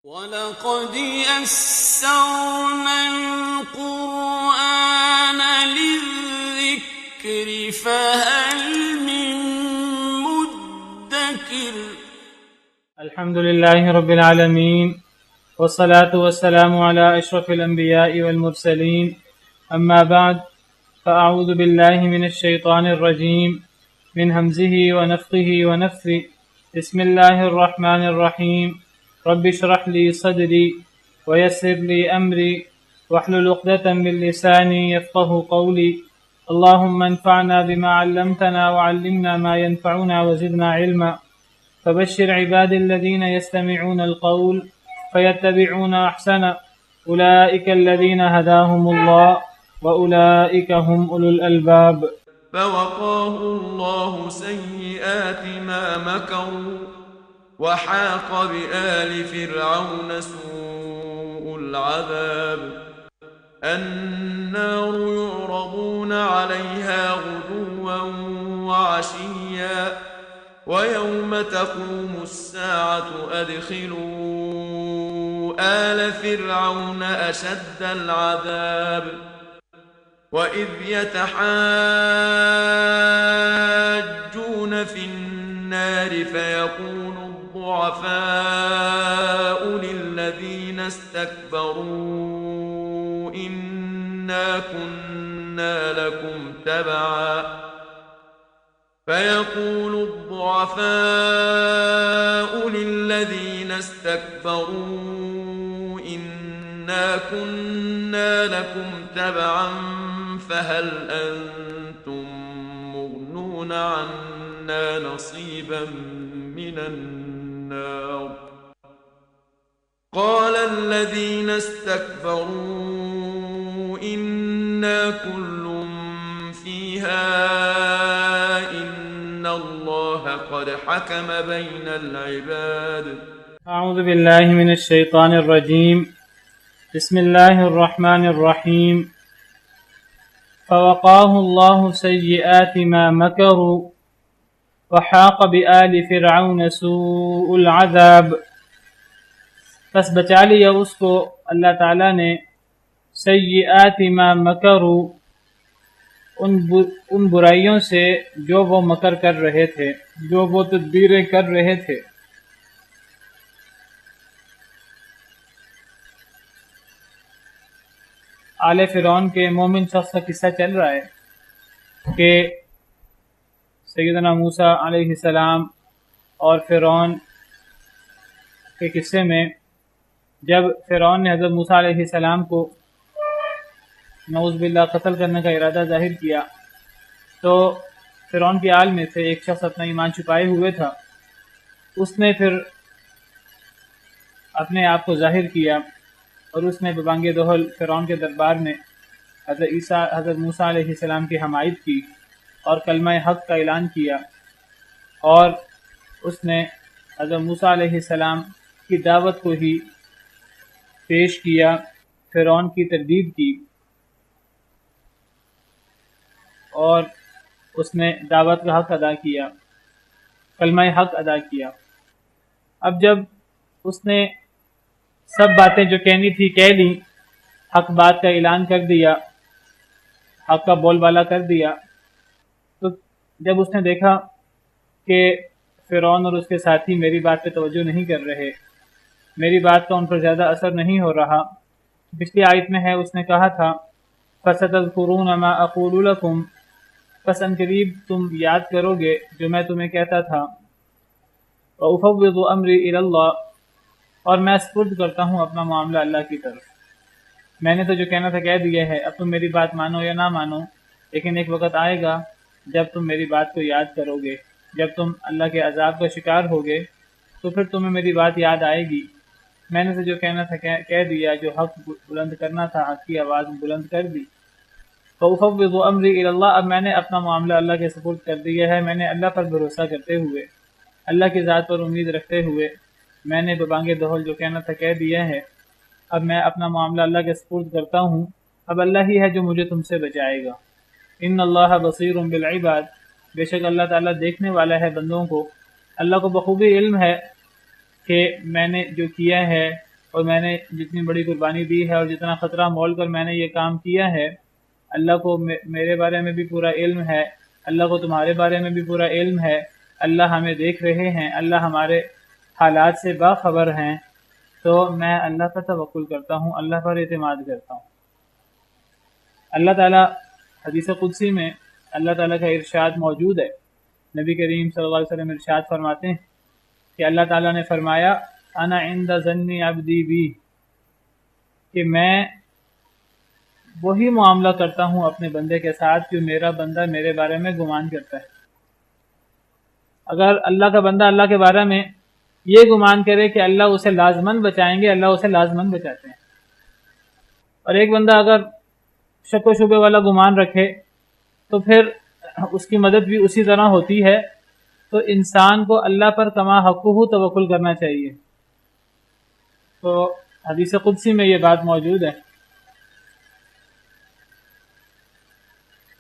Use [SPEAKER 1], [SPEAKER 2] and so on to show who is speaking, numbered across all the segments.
[SPEAKER 1] وَلَقَدْ يَسَّرْنَا الْقُرْآنَ لِلذِّكْرِ فَهَلْ مِن مُّدَّكِرٍ۔
[SPEAKER 2] الحمد لله رب العالمين والصلاة والسلام على أشرف الأنبياء والمرسلين، أما بعد، فأعوذ بالله من الشيطان الرجيم من همزه ونفخه ونفثه. بسم الله الرحمن الرحيم. رب اشرح لي صدري ويسر لي أمري واحلل عقدة من لساني يفقه قولي. اللهم انفعنا بما علمتنا وعلمنا ما ينفعنا وزدنا علما. فبشر عبادي الذين يستمعون القول فيتبعون أحسنه. أولئك الذين هداهم الله وأولئك هم أولو الألباب.
[SPEAKER 1] فوقاه الله سيئات ما مكروا وحاق بآل فرعون سوء العذاب. النار يعرضون عليها غدوا وعشيا ويوم تقوم الساعة أدخلوا آل فرعون أشد العذاب. وإذ يتحاجون في النار فيقول الضعفاء للذين استكبروا إنا كنا لكم تبعا فهل أنتم مغنون عنا نصيبا من النار؟ قال الذين استكبروا إنا كل فيها إن الله قد حكم بين العباد.
[SPEAKER 2] أعوذ بالله من الشيطان الرجيم. بسم الله الرحمن الرحيم. فوقاه الله سيئات ما مكروا وحاق بآل فرعون سوء العذاب. پس بچا لیا اس کو اللہ تعالیٰ نے سیئات ما مکروا، ان برائیوں سے جو وہ مکر کر رہے تھے، جو وہ تدبیریں کر رہے تھے۔ آل فرعون کے مومن شخص کا قصہ چل رہا ہے کہ سیدنا موسیٰ علیہ السلام اور فرعون کے قصے میں جب فرعون نے حضرت موسیٰ علیہ السلام کو نعوذ باللہ قتل کرنے کا ارادہ ظاہر کیا تو فرعون کی آل میں سے ایک شخص اپنا ایمان چھپائے ہوئے تھا، اس نے پھر اپنے آپ کو ظاہر کیا اور اس نے ببانگ دہل فرعون کے دربار میں حضرت موسیٰ علیہ السلام کی حمایت کی اور کلمہ حق کا اعلان کیا، اور اس نے حضرت موسیٰ علیہ السلام کی دعوت کو ہی پیش کیا، فرعون کی تردید کی اور اس نے دعوت کا حق ادا کیا، کلمہ حق ادا کیا۔ اب جب اس نے سب باتیں جو کہنی تھی کہہ لی، حق بات کا اعلان کر دیا، حق کا بول بالا کر دیا، تو جب اس نے دیکھا کہ فرعون اور اس کے ساتھی میری بات پہ توجہ نہیں کر رہے، میری بات کا ان پر زیادہ اثر نہیں ہو رہا، پچھلی آیت میں ہے اس نے کہا تھا فَسَتَذْكُرُونَ مَا أَقُولُ لَكُمْ، پس ان قریب تم یاد کرو گے جو میں تمہیں کہتا تھا، وَأُفَوِّضُ أَمْرِي إِلَى اللَّهِ، اور میں سپرد کرتا ہوں اپنا معاملہ اللہ کی طرف۔ میں نے تو جو کہنا تھا کہہ دیا ہے، اب تم میری بات مانو یا نہ مانو، لیکن ایک وقت آئے گا جب تم میری بات کو یاد کرو گے، جب تم اللہ کے عذاب کا شکار ہوگے تو پھر تمہیں میری بات یاد آئے گی۔ میں نے تو جو کہنا تھا کہہ دیا، جو حق بلند کرنا تھا حق کی آواز بلند کر دی۔ فَأُفَوِّضُ أَمْرِي إِلَى اللَّهِ، اب میں نے اپنا معاملہ اللہ کے سپرد کر دیا ہے، میں نے اللہ پر بھروسہ کرتے ہوئے، اللہ کی ذات پر امید رکھتے ہوئے میں نے ببانگ دہل جو کہنا تھا کہہ دیا ہے، اب میں اپنا معاملہ اللہ کے سپرد کرتا ہوں، اب اللہ ہی ہے جو مجھے تم سے بچائے گا۔ ان اللہ بصیر بالعباد، بے شک اللہ تعالیٰ دیکھنے والا ہے بندوں کو۔ اللہ کو بخوبی علم ہے کہ میں نے جو کیا ہے اور میں نے جتنی بڑی قربانی دی ہے اور جتنا خطرہ مول کر میں نے یہ کام کیا ہے، اللہ کو میرے بارے میں بھی پورا علم ہے، اللہ کو تمہارے بارے میں بھی پورا علم ہے، اللہ ہمیں دیکھ رہے ہیں، اللہ ہمارے حالات سے باخبر ہیں، تو میں اللہ پر توکل کرتا ہوں، اللہ پر اعتماد کرتا ہوں۔ اللہ تعالیٰ حدیث قدسی میں اللہ تعالیٰ کا ارشاد موجود ہے، نبی کریم صلی اللہ علیہ وسلم ارشاد فرماتے ہیں کہ اللہ تعالیٰ نے فرمایا انا عند ظن عبدی بی، کہ میں وہی معاملہ کرتا ہوں اپنے بندے کے ساتھ جو میرا بندہ میرے بارے میں گمان کرتا ہے۔ اگر اللہ کا بندہ اللہ کے بارے میں یہ گمان کرے کہ اللہ اسے لازماً بچائیں گے، اللہ اسے لازماً بچاتے ہیں، اور ایک بندہ اگر شک و شبے والا گمان رکھے تو پھر اس کی مدد بھی اسی طرح ہوتی ہے۔ تو انسان کو اللہ پر کما حقہ توکل کرنا چاہیے۔ تو حدیث قدسی میں یہ بات موجود ہے،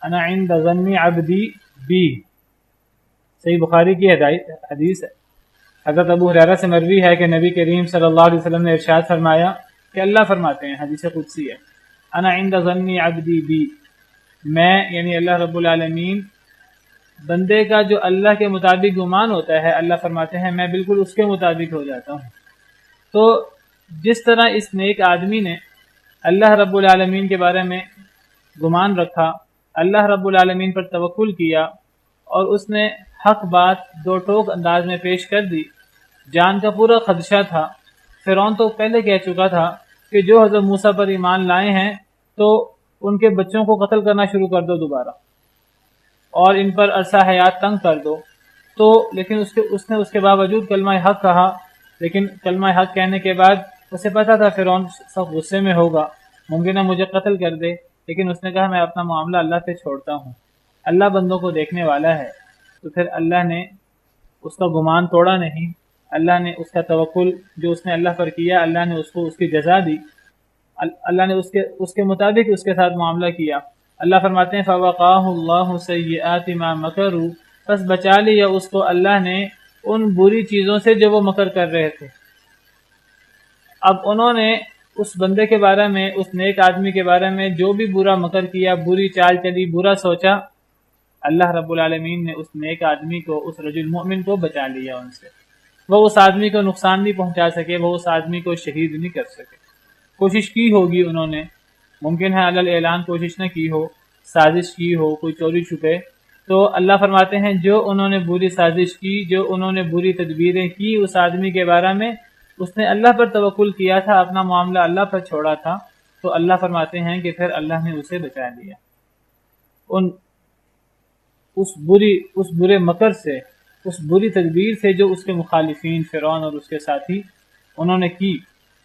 [SPEAKER 2] انا عند ظن عبدی بی، صحیح بخاری کی حدیث ہے۔ حضرت ابو ہریرہ سے مروی ہے کہ نبی کریم صلی اللہ علیہ وسلم نے ارشاد فرمایا کہ اللہ فرماتے ہیں، حدیث قدسی ہے، انا عند ظن عبدی بی، میں یعنی اللہ رب العالمین بندے کا جو اللہ کے مطابق گمان ہوتا ہے، اللہ فرماتے ہیں میں بالکل اس کے مطابق ہو جاتا ہوں۔ تو جس طرح اس نیک آدمی نے اللہ رب العالمین کے بارے میں گمان رکھا، اللہ رب العالمین پر توکل کیا، اور اس نے حق بات دو ٹوک انداز میں پیش کر دی، جان کا پورا خدشہ تھا۔ فرعون تو پہلے کہہ چکا تھا کہ جو حضرت موسیٰ پر ایمان لائے ہیں تو ان کے بچوں کو قتل کرنا شروع کر دو دوبارہ، اور ان پر عرصہ حیات تنگ کر دو۔ تو لیکن اس نے اس کے باوجود کلمہ حق کہا، لیکن کلمہ حق کہنے کے بعد اسے پتا تھا فرعون سب غصے میں ہوگا، ممکن ہے مجھے قتل کر دے، لیکن اس نے کہا میں اپنا معاملہ اللہ پہ چھوڑتا ہوں، اللہ بندوں کو دیکھنے والا ہے۔ تو پھر اللہ نے اس کا گمان توڑا نہیں، اللہ نے اس کا توکل جو اس نے اللہ پر کیا، اللہ نے اس کو اس کی جزا دی، اللہ نے اس کے مطابق اس کے ساتھ معاملہ کیا۔ اللہ فرماتے ہیں فَوَقَاهُ اللَّهُ سَيِّئَاتِ مَا مَكَرُوا، بس بچا لیا اس کو اللہ نے ان بری چیزوں سے جو وہ مکر کر رہے تھے۔ اب انہوں نے اس بندے کے بارے میں، اس نیک آدمی کے بارے میں جو بھی برا مکر کیا، بری چال چلی، برا سوچا، اللہ رب العالمین نے اس نیک آدمی کو، اس رجل مومن کو بچا لیا ان سے۔ وہ اس آدمی کو نقصان نہیں پہنچا سکے، وہ اس آدمی کو شہید نہیں کر سکے۔ کوشش کی ہوگی انہوں نے، ممکن ہے علی اعلان کوشش نہ کی ہو، سازش کی ہو، کوئی چوری چھپے، تو اللہ فرماتے ہیں جو انہوں نے بری سازش کی، جو انہوں نے بری تدبیریں کی اس آدمی کے بارے میں، اس نے اللہ پر توکل کیا تھا، اپنا معاملہ اللہ پر چھوڑا تھا، تو اللہ فرماتے ہیں کہ پھر اللہ نے اسے بچا لیا اس برے مکر سے، اس بری تدبیر سے جو اس کے مخالفین فرعون اور اس کے ساتھی انہوں نے کی۔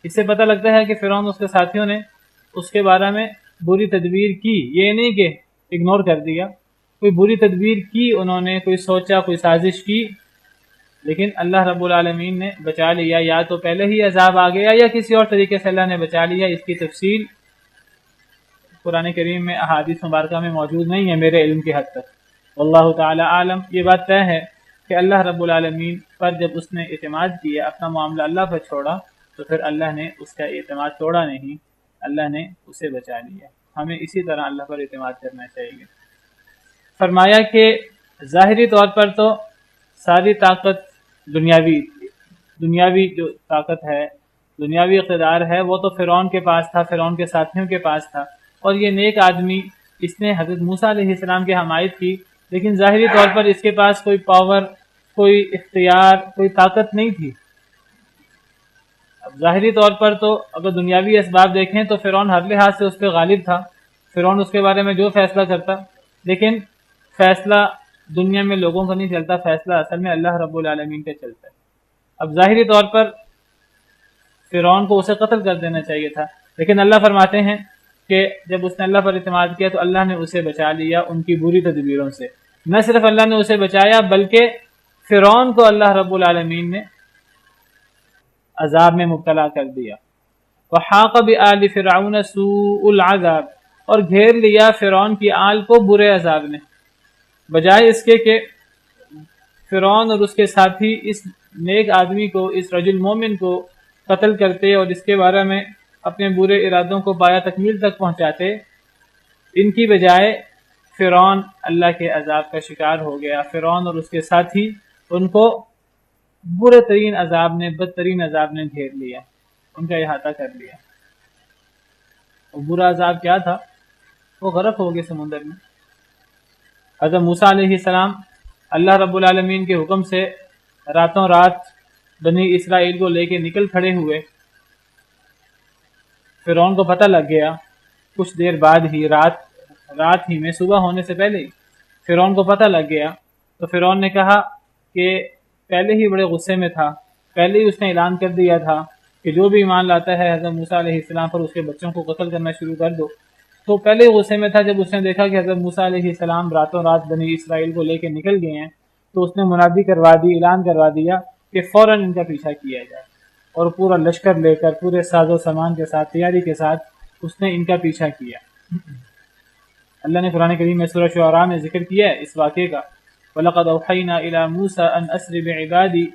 [SPEAKER 2] اس سے پتہ لگتا ہے کہ فرعون اور اس کے ساتھیوں نے اس کے بارے میں بری تدبیر کی، یہ نہیں کہ اگنور کر دیا، کوئی بری تدبیر کی انہوں نے، کوئی سوچا، کوئی سازش کی، لیکن اللہ رب العالمین نے بچا لیا۔ یا تو پہلے ہی عذاب آ گیا یا کسی اور طریقے سے اللہ نے بچا لیا۔ اس کی تفصیل قرآن کریم میں، احادیث مبارکہ میں موجود نہیں ہے میرے علم کی حد تک، واللہ تعالی عالم۔ یہ بات طے ہے کہ اللہ رب العالمین پر جب اس نے اعتماد کیا، اپنا معاملہ اللہ پر چھوڑا، تو پھر اللہ نے اس کا اعتماد توڑا نہیں، اللہ نے اسے بچا لیا۔ ہمیں اسی طرح اللہ پر اعتماد کرنا چاہیے۔ فرمایا کہ ظاہری طور پر تو ساری طاقت دنیاوی جو طاقت ہے، دنیاوی اقتدار ہے، وہ تو فرعون کے پاس تھا، فرعون کے ساتھیوں کے پاس تھا، اور یہ نیک آدمی اس نے حضرت موسیٰ علیہ السلام کی حمایت کی، لیکن ظاہری طور پر اس کے پاس کوئی پاور، کوئی اختیار، کوئی طاقت نہیں تھی۔ اب ظاہری طور پر تو اگر دنیاوی اسباب دیکھیں تو فرعون ہر لحاظ سے اس پہ غالب تھا، فرعون اس کے بارے میں جو فیصلہ کرتا، لیکن فیصلہ دنیا میں لوگوں کا نہیں چلتا، فیصلہ اصل میں اللہ رب العالمین کا چلتا ہے۔ اب ظاہری طور پر فرعون کو اسے قتل کر دینا چاہیے تھا، لیکن اللہ فرماتے ہیں کہ جب اس نے اللہ پر اعتماد کیا تو اللہ نے اسے بچا لیا ان کی بری تدبیروں سے۔ نہ صرف اللہ نے اسے بچایا بلکہ فرعون کو اللہ رب العالمین نے عذاب میں مبتلا کر دیا۔ وحاق بآل فرعون سوء العذاب، اور گھیر لیا فرعون کی آل کو برے عذاب نے، بجائے اس کے کہ فرعون اور اس کے ساتھی اس نیک آدمی کو، اس رجل مومن کو قتل کرتے اور اس کے بارے میں اپنے برے ارادوں کو پایا تکمیل تک پہنچاتے، ان کی بجائے فرعون اللہ کے عذاب کا شکار ہو گیا۔ فرعون اور اس کے ساتھی، ان کو برے ترین عذاب نے، بدترین عذاب نے گھیر لیا، ان کا احاطہ کر لیا۔ اور برا عذاب کیا تھا؟ وہ غرق ہو گئے سمندر میں۔ حضرت موسیٰ علیہ السلام اللہ رب العالمین کے حکم سے راتوں رات بنی اسرائیل کو لے کے نکل کھڑے ہوئے۔ فرعون کو پتہ لگ گیا کچھ دیر بعد ہی، رات ہی میں، صبح ہونے سے پہلے ہی فرعون کو پتہ لگ گیا۔ تو فرعون نے کہا کہ پہلے ہی بڑے غصے میں تھا، پہلے ہی اس نے اعلان کر دیا تھا کہ جو بھی ایمان لاتا ہے حضرت موسیٰ علیہ السلام پر، اس کے بچوں کو قتل کرنا شروع کر دو۔ تو پہلے ہی غصے میں تھا۔ جب اس نے دیکھا کہ حضرت موسیٰ علیہ السلام راتوں رات بنی اسرائیل کو لے کے نکل گئے ہیں، تو اس نے منادی کروا دی، اعلان کروا دیا کہ فوراً ان کا پیچھا کیا جائے، اور پورا لشکر لے کر، پورے ساز و سامان کے ساتھ، تیاری کے ساتھ اس نے ان کا پیچھا کیا۔ اللہ نے قرآن کریم میں سورہ شعراء میں ذکر کیا ہے اس واقعے کا، وَلَقَدْ أَوْحَيْنَا إِلَى مُوسَىٰ أَنْ أَسْرِ بِعِبَادِي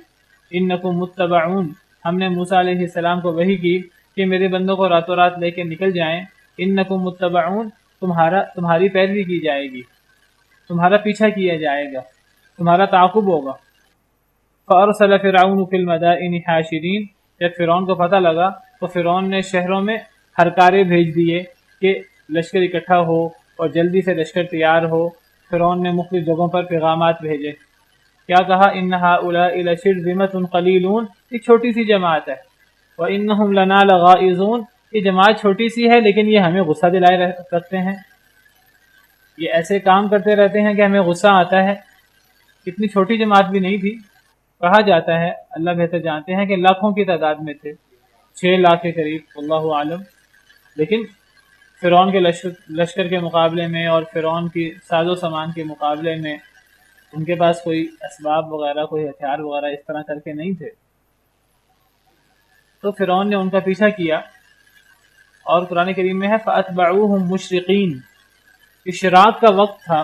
[SPEAKER 2] إِنَّكُمْ مُتَّبَعُونَ، ہم نے موسیٰ علیہ السلام کو وحی کی کہ میرے بندوں کو راتوں رات لے کے نکل جائیں، إِنَّكُمْ مُتَّبَعُونَ، تمہاری پیروی کی جائے گی، تمہارا پیچھا کیا جائے گا، تمہارا تعاقب ہوگا۔ فَأَرْسَلَ فِرْعَوْنُ فِي الْمَدَائِنِ حَاشِرِينَ، جب فرعون کو پتہ لگا تو فرعون نے شہروں میں ہرکارے بھیج دیے کہ لشکر اکٹھا ہو اور جلدی سے لشکر تیار ہو۔ فرعون نے مختلف جگہوں پر پیغامات بھیجے، کیا کہا؟ إِنَّ هَؤُلَاءِ لَشِرْذِمَةٌ قَلِيلُونَ، یہ چھوٹی سی جماعت ہے، وَإِنَّهُمْ لَنَا لَغَائِظُونَ، یہ جماعت چھوٹی سی ہے لیکن یہ ہمیں غصہ دلائے رکھتے ہیں، یہ ایسے کام کرتے رہتے ہیں کہ ہمیں غصہ آتا ہے۔ اتنی چھوٹی جماعت بھی نہیں تھی، کہا جاتا ہے، اللہ بہتر جانتے ہیں کہ لاکھوں کی تعداد میں تھے، 6 لاکھ کے قریب، اللہ عالم۔ لیکن فرعون کے لشکر کے مقابلے میں اور فرعون کی ساز و سامان کے مقابلے میں ان کے پاس کوئی اسباب وغیرہ، کوئی ہتھیار وغیرہ اس طرح کر کے نہیں تھے۔ تو فرعون نے ان کا پیچھا کیا، اور قرآن کریم میں ہے فَأَتْبَعُوهُمْ مُشْرِقِينَ، اشراق کا وقت تھا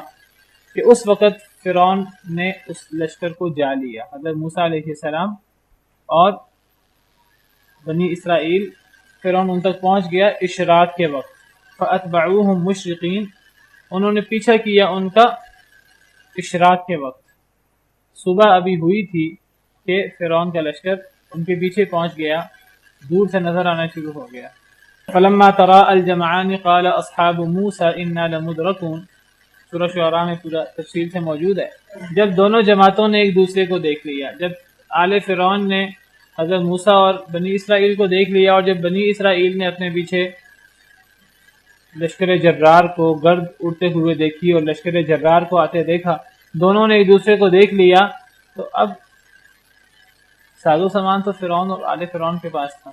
[SPEAKER 2] کہ اس وقت فرعون نے اس لشکر کو جا لیا، حضرت موسیٰ علیہ السلام اور بنی اسرائیل، فرعون ان تک پہنچ گیا اشراق کے وقت۔ فَأَتْبَعُوهُمْ مُشْرِقِينَ، انہوں نے پیچھا کیا ان کا اشراق کے وقت، صبح ابھی ہوئی تھی کہ فرعون کا لشکر ان کے پیچھے پہنچ گیا، دور سے نظر آنا شروع ہو گیا۔ فَلَمَّا تَرَاءَ الْجَمْعَانِ قَالَ أَصْحَابُ مُوسَىٰ إِنَّا لَمُدْرَكُونَ، سورہ شعراء میں پورا تفصیل سے موجود ہے۔ جب دونوں جماعتوں نے ایک دوسرے کو دیکھ لیا، جب آل فرعون نے حضرت موسیٰ اور بنی اسرائیل کو دیکھ لیا، اور جب بنی اسرائیل نے اپنے پیچھے لشکر جرار کو گرد اڑتے ہوئے دیکھی اور لشکر جرار کو آتے دیکھا، دونوں نے ایک دوسرے کو دیکھ لیا، تو اب ساز و سامان تو فرعون اور آل فرعون کے پاس تھا،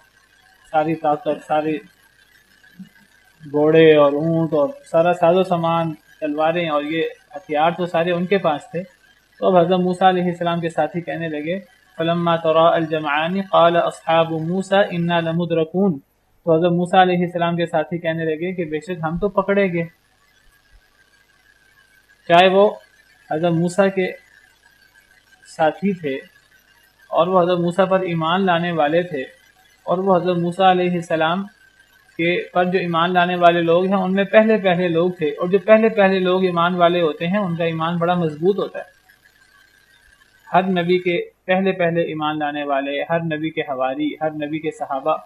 [SPEAKER 2] ساری طاقت، سارے گھوڑے اور اونٹ اور سارا ساز و سامان، تلواریں اور یہ ہتھیار تو سارے ان کے پاس تھے۔ تو اب حضرت موسیٰ علیہ السلام کے ساتھی کہنے لگے فَلَمَّا تَرَاءَ الْجَمْعَانِ قَالَ أَصْحَابُ مُوسَىٰ إِنَّا لَمُدْرَكُونَ، تو حضرت موسیٰ علیہ السلام کے ساتھی کہنے لگے کہ بے شک ہم تو پکڑے گئے۔ چاہے وہ حضرت موسیٰ کے ساتھی تھے اور وہ حضرت موسیٰ پر ایمان لانے والے تھے، اور وہ حضرت موسیٰ علیہ السلام کے پر جو ایمان لانے والے لوگ ہیں ان میں پہلے لوگ تھے، اور جو پہلے لوگ ایمان والے ہوتے ہیں ان کا ایمان بڑا مضبوط ہوتا ہے۔ ہر نبی کے پہلے ایمان لانے والے، ہر نبی کے حواری، ہر نبی کے صحابہ،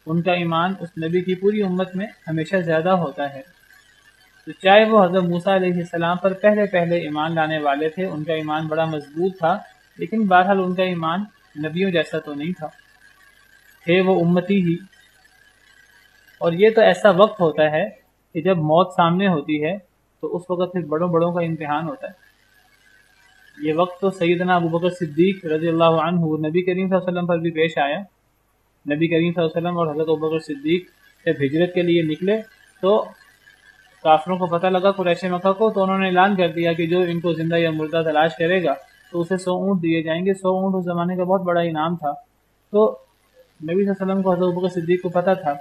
[SPEAKER 2] ان کا ایمان اس نبی کی پوری امت میں ہمیشہ زیادہ ہوتا ہے۔ تو چاہے وہ حضرت موسیٰ علیہ السلام پر پہلے ایمان لانے والے تھے، ان کا ایمان بڑا مضبوط تھا، لیکن بہرحال ان کا ایمان نبیوں جیسا تو نہیں تھا، تھے وہ امتی ہی۔ اور یہ تو ایسا وقت ہوتا ہے کہ جب موت سامنے ہوتی ہے تو اس وقت پھر بڑوں کا امتحان ہوتا ہے۔ یہ وقت تو سیدنا ابوبکر صدیق رضی اللہ عنہ، نبی کریم صلی اللہ علیہ وسلم پر بھی پیش آیا۔ نبی کریم صلی اللہ علیہ وسلم اور حضرت ابوبکر صدیق جب ہجرت کے لیے نکلے تو کافروں کو پتہ لگا، قریش مکہ کو، تو انہوں نے اعلان کر دیا کہ جو ان کو زندہ یا مردہ تلاش کرے گا تو اسے 100 اونٹ دیے جائیں گے۔ 100 اونٹ اس زمانے کا بہت بڑا انعام تھا۔ تو نبی صلی اللہ علیہ وسلم کو حضرت ابوبکر صدیق کو پتہ تھا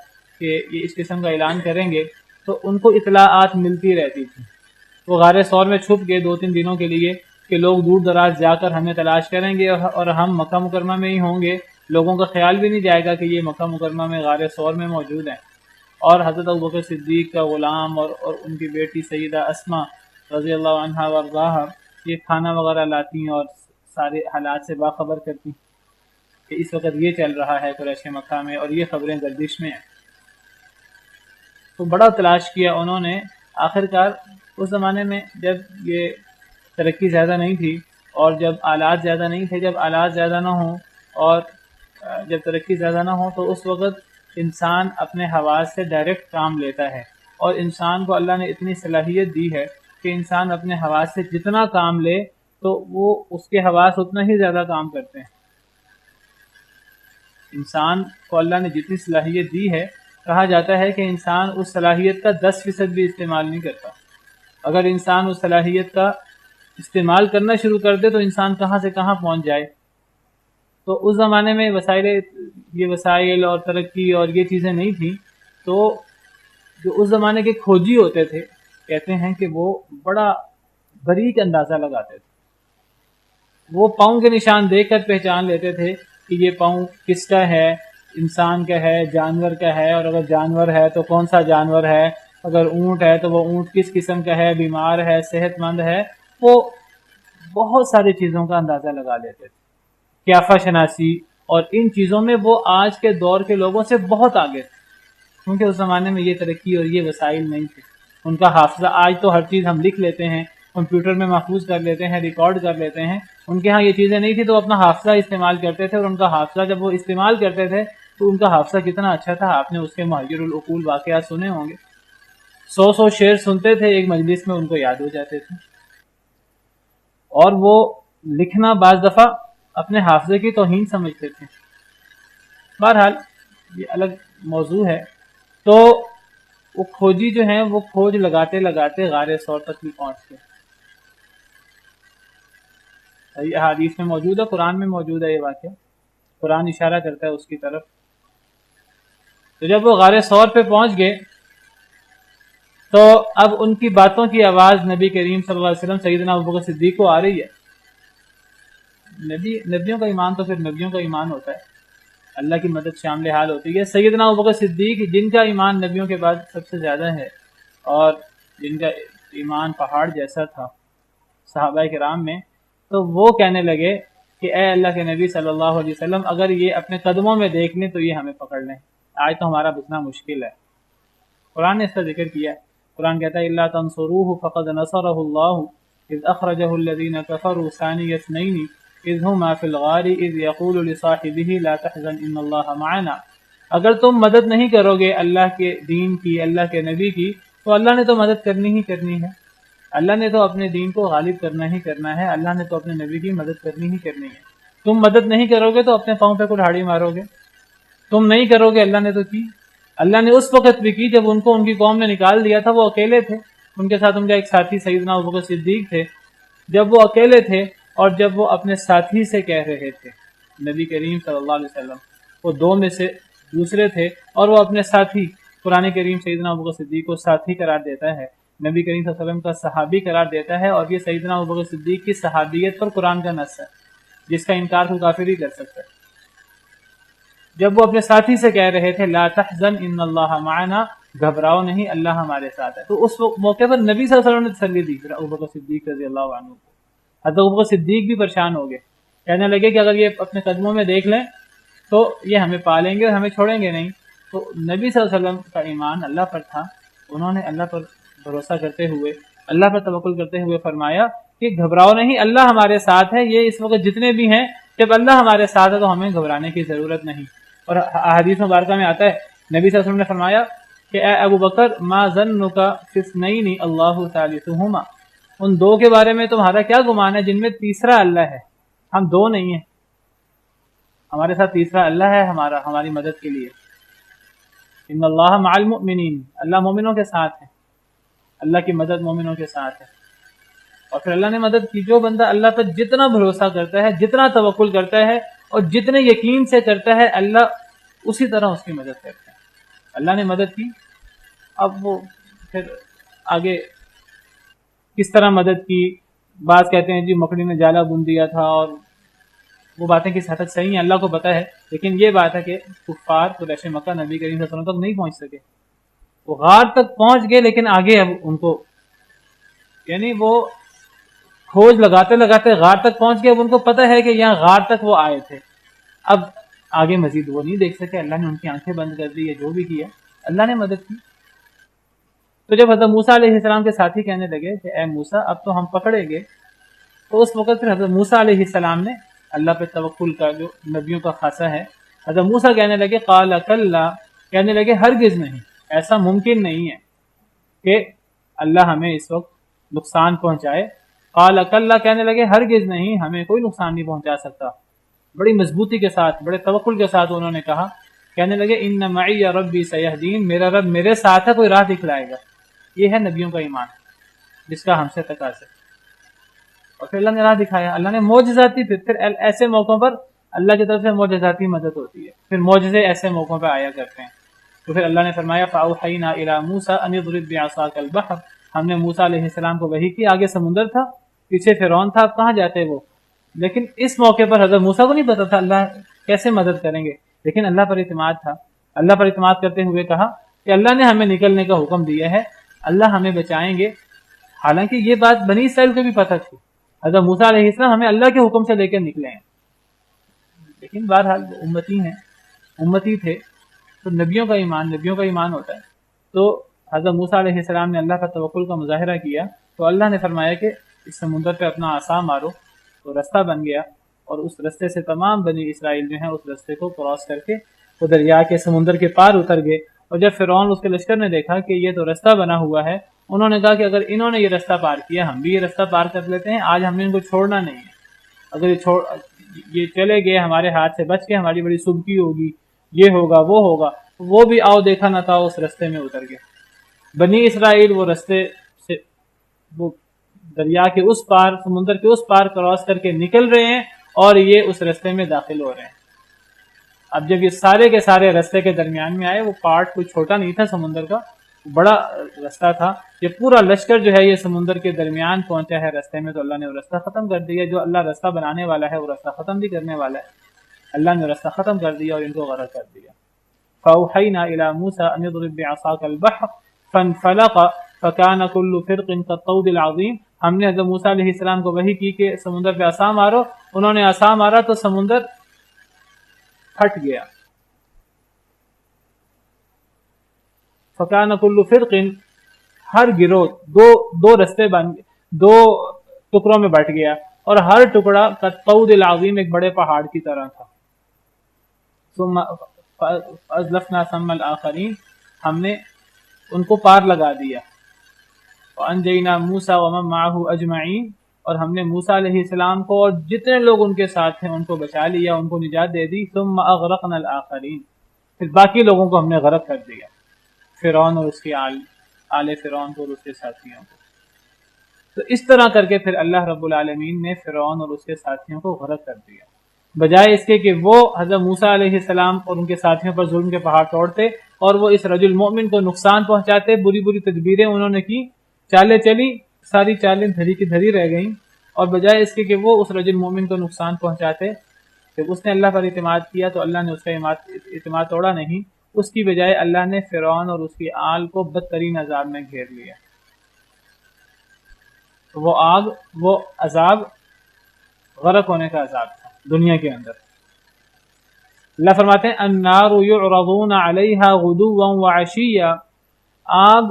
[SPEAKER 2] کہ یہ اس قسم کا اعلان کریں گے، تو ان کو اطلاعات ملتی رہتی تھی۔ وہ غار ثور میں چھپ گئے 2-3 دنوں کے لیے کہ لوگ دور دراز جا کر ہمیں تلاش کریں گے اور ہم مکہ مکرمہ میں ہی ہوں گے، لوگوں کا خیال بھی نہیں جائے گا کہ یہ مکہ مکرمہ میں غار ثور میں موجود ہیں۔ اور حضرت ابوبکر صدیق کا غلام اور ان کی بیٹی سیدہ اسما رضی اللہ عنہا وارضاہا یہ کھانا وغیرہ لاتی ہیں اور سارے حالات سے باخبر کرتی کہ اس وقت یہ چل رہا ہے قریش مکہ میں اور یہ خبریں گردش میں ہیں۔ تو بڑا تلاش کیا انہوں نے، آخر کار اس زمانے میں جب یہ ترقی زیادہ نہیں تھی اور جب آلات زیادہ نہیں تھے، جب آلات زیادہ نہ ہوں اور جب ترقی زیادہ نہ ہو تو اس وقت انسان اپنے حواس سے ڈائریکٹ کام لیتا ہے، اور انسان کو اللہ نے اتنی صلاحیت دی ہے کہ انسان اپنے حواس سے جتنا کام لے تو وہ اس کے حواس اتنا ہی زیادہ کام کرتے ہیں۔ انسان کو اللہ نے جتنی صلاحیت دی ہے، کہا جاتا ہے کہ انسان اس صلاحیت کا 10% بھی استعمال نہیں کرتا۔ اگر انسان اس صلاحیت کا استعمال کرنا شروع کر دے تو انسان کہاں سے کہاں پہنچ جائے۔ تو اس زمانے میں یہ وسائل اور ترقی اور یہ چیزیں نہیں تھیں، تو جو اس زمانے کے کھوجی ہوتے تھے کہتے ہیں کہ وہ بڑا باریک اندازہ لگاتے تھے، وہ پاؤں کے نشان دیکھ کر پہچان لیتے تھے کہ یہ پاؤں کس کا ہے، انسان کا ہے، جانور کا ہے، اور اگر جانور ہے تو کون سا جانور ہے، اگر اونٹ ہے تو وہ اونٹ کس قسم کا ہے، بیمار ہے، صحت مند ہے۔ وہ بہت ساری چیزوں کا اندازہ لگا لیتے تھے، قیافہ شناسی، اور ان چیزوں میں وہ آج کے دور کے لوگوں سے بہت آگے تھے، کیونکہ اس زمانے میں یہ ترقی اور یہ وسائل نہیں تھے۔ ان کا حافظہ، آج تو ہر چیز ہم لکھ لیتے ہیں، کمپیوٹر میں محفوظ کر لیتے ہیں، ریکارڈ کر لیتے ہیں، ان کے ہاں یہ چیزیں نہیں تھی تو اپنا حافظہ استعمال کرتے تھے، اور ان کا حافظہ جب وہ استعمال کرتے تھے تو ان کا حافظہ کتنا اچھا تھا، آپ نے اس کے محیر العقول واقعات سنے ہوں گے۔ 100 شعر سنتے تھے ایک مجلس میں، ان کو یاد ہو جاتے تھے، اور وہ لکھنا بعض دفعہ اپنے حافظے کی توہین سمجھتے تھے۔ بہرحال یہ الگ موضوع ہے۔ تو وہ کھوجی جو ہیں وہ کھوج لگاتے لگاتے غار ثور تک بھی پہنچ گئے۔ صحیح احادیث میں موجود ہے، قرآن میں موجود ہے یہ واقعہ، قرآن اشارہ کرتا ہے اس کی طرف۔ تو جب وہ غار ثور پہ پہنچ گئے تو اب ان کی باتوں کی آواز نبی کریم صلی اللہ علیہ وسلم سیدنا ابوبکر صدیق کو آ رہی ہے۔ نبیوں کا ایمان تو پھر نبیوں کا ایمان ہوتا ہے، اللہ کی مدد شامل حال ہوتی ہے۔ سیدنا ابوبکر صدیق جن کا ایمان نبیوں کے بعد سب سے زیادہ ہے، اور جن کا ایمان پہاڑ جیسا تھا صحابہ کرام میں، تو وہ کہنے لگے کہ اے اللہ کے نبی صلی اللہ علیہ وسلم، اگر یہ اپنے قدموں میں دیکھ لیں تو یہ ہمیں پکڑ لیں، آج تو ہمارا بچنا مشکل ہے۔ قرآن نے اس کا ذکر کیا ہے، قرآن کہتا ہے الا تنصروه فقد نصره الله اذ اخرجه الذين كفروا ثاني اثنين اذ هما في الغار اذ يقول لصاحبه لا تحزن ان الله معنا۔ اگر تم مدد نہیں کرو گے اللہ کے دین کی، اللہ کے نبی کی، تو اللہ نے تو مدد کرنی ہی کرنی ہے، اللہ نے تو اپنے دین کو غالب کرنا ہی کرنا ہے، اللہ نے تو اپنے نبی کی مدد کرنی ہی کرنی ہے۔ تم مدد نہیں کرو گے تو اپنے پاؤں پہ کلہاڑی مارو گے، تم نہیں کرو گے، اللہ نے تو کی۔ اللہ نے اس وقت بھی کی جب ان کو ان کی قوم نے نکال دیا تھا، وہ اکیلے تھے، ان کے ساتھ ان کا ایک ساتھی سیدنا ابوبکر صدیق تھے۔ جب وہ اکیلے تھے اور جب وہ اپنے ساتھی سے کہہ رہے تھے، نبی کریم صلی اللہ علیہ وسلم وہ دو میں سے دوسرے تھے، اور وہ اپنے ساتھی، قرآن کریم سیدنا ابوبکر صدیق کو ساتھی قرار دیتا ہے، نبی کریم صلی اللہ علیہ وسلم کا صحابی قرار دیتا ہے، اور یہ سیدنا ابوبکر صدیق کی صحابیت پر قرآن کا نص ہے، جس کا انکار کوئی کافر ہی کر سکتا ہے۔ جب وہ اپنے ساتھی سے کہہ رہے تھے لا تحزن ان اللہ معنا، گھبراؤ نہیں اللہ ہمارے ساتھ ہے، تو اس موقع پر نبی صلی اللہ علیہ وسلم نے تسلی دی ابوبکر صدیق رضی اللہ عنہ کو۔ حضرت ابوبکر صدیق بھی پریشان ہو گئے، کہنے لگے کہ اگر یہ اپنے قدموں میں دیکھ لیں تو یہ ہمیں پالیں گے اور ہمیں چھوڑیں گے نہیں۔ تو نبی صلی اللہ علیہ وسلم کا ایمان اللہ پر تھا، انہوں نے اللہ پر بھروسہ کرتے ہوئے، اللہ پر توکل کرتے ہوئے فرمایا کہ گھبراؤ نہیں اللہ ہمارے ساتھ ہے، یہ اس وقت جتنے بھی ہیں جب اللہ ہمارے ساتھ ہے تو ہمیں گھبرانے کی ضرورت نہیں۔ اور احادیث مبارکہ میں آتا ہے نبی صلی اللہ علیہ وسلم نے فرمایا کہ اے ابو بکر ما ظنک باثنین اللہ ثالثہما، ان دو کے بارے میں تمہارا کیا گمان ہے جن میں تیسرا اللہ ہے، ہم دو نہیں ہیں، ہمارے ساتھ تیسرا اللہ ہے ہماری مدد کے لیے۔ ان اللہ مع المؤمنین، اللہ مومنوں کے ساتھ ہے، اللہ کی مدد مومنوں کے ساتھ ہے۔ اور پھر اللہ نے مدد کی، جو بندہ اللہ پر جتنا بھروسہ کرتا ہے، جتنا توکل کرتا ہے اور جتنے یقین سے کرتا ہے، اللہ اسی طرح اس کی مدد کرتا ہے۔ اللہ نے مدد کی، اب وہ پھر آگے کس طرح مدد کی، بعض کہتے ہیں جی مکڑی نے جالا بن دیا تھا اور وہ باتیں کس حد تک صحیح ہیں اللہ کو پتہ ہے، لیکن یہ بات ہے کہ کفار قریش مکہ نبی کریم صلی اللہ علیہ وسلم تک نہیں پہنچ سکے، وہ غار تک پہنچ گئے، لیکن آگے اب ان کو یعنی وہ کھوج لگاتے لگاتے غار تک پہنچ گئے، اب ان کو پتہ ہے کہ یہاں غار تک وہ آئے تھے، اب آگے مزید وہ نہیں دیکھ سکے، اللہ نے ان کی آنکھیں بند کر دی، یا جو بھی کیا اللہ نے مدد کی۔ تو جب حضرت موسیٰ علیہ السلام کے ساتھی کہنے لگے کہ اے موسیٰ اب تو ہم پکڑیں گے، تو اس وقت پھر حضرت موسیٰ علیہ السلام نے اللہ پہ توکل کا جو نبیوں کا خاصہ ہے، حضرت موسیٰ کہنے لگے قال کلا، کہنے لگے ہرگز نہیں، ایسا ممکن نہیں ہے کہ اللہ ہمیں اس وقت نقصان پہنچائے، قال کلا، کہنے لگے ہرگز نہیں، ہمیں کوئی نقصان نہیں پہنچا سکتا، بڑی مضبوطی کے ساتھ بڑے توکل کے ساتھ انہوں نے کہا، کہنے لگے ان معی ربی سیہدین، میرا رب میرے ساتھ ہے، کوئی راہ دکھلائے گا۔ یہ ہے نبیوں کا ایمان جس کا ہم سے تقاضا ہے، اور پھر اللہ نے راہ دکھایا، اللہ نے معجزاتی پھر ایسے موقعوں پر اللہ کی طرف سے معجزاتی مدد ہوتی ہے، پھر معجزے ایسے موقعوں پہ آیا کرتے ہیں۔ تو پھر اللہ نے فرمایا فَأَوْحَيْنَا إِلَى مُوسَىٰ أَنِ اضْرِب بِعَصَاكَ الْبَحْرَ، ہم نے موسیٰ علیہ السلام کو وحی کی، آگے سمندر تھا، پیچھے فرعون تھا، اب کہاں جاتے وہ، لیکن اس موقع پر حضرت موسیٰ کو نہیں پتا تھا اللہ کیسے مدد کریں گے، لیکن اللہ پر اعتماد تھا، اللہ پر اعتماد کرتے ہوئے کہا کہ اللہ نے ہمیں نکلنے کا حکم دیا ہے، اللہ ہمیں بچائیں گے۔ حالانکہ یہ بات بنی اسرائیل کو بھی پتہ تھی، حضرت موسیٰ علیہ السلام ہمیں اللہ کے حکم سے لے کے نکلے ہیں، لیکن بہرحال امتی ہیں، امتی تھے، تو نبیوں کا ایمان ہوتا ہے۔ تو حضرت موسیٰ علیہ السلام نے اللہ کا توکل کا مظاہرہ کیا، تو اللہ نے فرمایا کہ اس سمندر پہ اپنا عصا مارو، تو رستہ بن گیا، اور اس رستے سے تمام بنی اسرائیل جو ہیں اس رستے کو کراس کر کے وہ دریا کے سمندر کے پار اتر گئے۔ اور جب فرعون اس کے لشکر نے دیکھا کہ یہ تو رستہ بنا ہوا ہے، انہوں نے کہا کہ اگر انہوں نے یہ رستہ پار کیا ہم بھی یہ رستہ پار کر لیتے ہیں، آج ہم نے ان کو چھوڑنا نہیں ہے، اگر یہ چلے گئے ہمارے ہاتھ سے بچ کے ہماری بڑی سبکی ہوگی، یہ ہوگا وہ ہوگا، وہ بھی آؤ دیکھا نہ تھا اس رستے میں اتر گئے۔ بنی اسرائیل وہ رستے سے وہ دریا کے اس پار، سمندر کے اس پار کراس کر کے نکل رہے ہیں، اور یہ اس رستے میں داخل ہو رہے ہیں۔ اب جب یہ سارے کے سارے رستے کے درمیان میں آئے، وہ پارٹ کوئی چھوٹا نہیں تھا سمندر کا، بڑا رستہ تھا، یہ پورا لشکر جو ہے یہ سمندر کے درمیان پہنچا ہے رستے میں، تو اللہ نے وہ رستہ ختم کر دیا۔ جو اللہ رستہ بنانے والا ہے وہ رستہ ختم بھی کرنے والا ہے، اللہ نے رستہ ختم کر دیا اور ان کو غرق کر دیا۔ فَأَوْحَيْنَا إِلَى مُوسَىٰ أَنِ اضْرِب بِعَصَاكَ الْبَحْرَ فَانْفَلَقَ فَكَانَ كُلُّ فِرْقٍ كَالطَّوْدِ الْعَظِيمِ، ہم نے حضرت موسیٰ علیہ السلام کو وحی کی کہ سمندر پہ عصا مارو، انہوں نے عصا مارا تو سمندر پھٹ گیا۔ فَكَانَ كُلُّ فِرْقٍ، ہر گروہ دو رستے بن گئے، دو ٹکڑوں میں بٹ گیا، اور ہر ٹکڑا كالطَّوْدِ الْعَظِيمِ ایک بڑے پہاڑ کی طرح تھا۔ ثم فَأَزْلَفْنَا ثَمَّ الْآخَرِينَ، ہم نے ان کو پار لگا دیا۔ وَأَنْجَيْنَا مُوسَىٰ وَمَن مَّعَهُ أَجْمَعِينَ، اور ہم نے موسیٰ علیہ السلام کو اور جتنے لوگ ان کے ساتھ تھے ان کو بچا لیا، ان کو نجات دے دی۔ ثم اغرقنا الآخرین، پھر باقی لوگوں کو ہم نے غرق کر دیا، فرعون اور اس کے آل فرعون کو اور اس کے ساتھیوں کو۔ تو اس طرح کر کے پھر اللہ رب العالمین نے فرعون اور اس کے ساتھیوں کو غرق کر دیا، بجائے اس کے کہ وہ حضرت موسیٰ علیہ السلام اور ان کے ساتھیوں پر ظلم کے پہاڑ توڑتے اور وہ اس رجل مومن کو نقصان پہنچاتے، بری بری تدبیریں انہوں نے کی، چالیں چلی، ساری چالیں دھری کی دھری رہ گئیں، اور بجائے اس کے کہ وہ اس رجل مومن کو نقصان پہنچاتے، جب اس نے اللہ پر اعتماد کیا تو اللہ نے اس کا اعتماد توڑا نہیں، اس کی بجائے اللہ نے فرعون اور اس کی آل کو بدترین عذاب میں گھیر لیا۔ وہ آگ، وہ عذاب غرق ہونے کا عذاب تھا دنیا کے اندر۔ اللہ فرماتے ہیں النار یعرضون علیہا غدوا وعشیا، آگ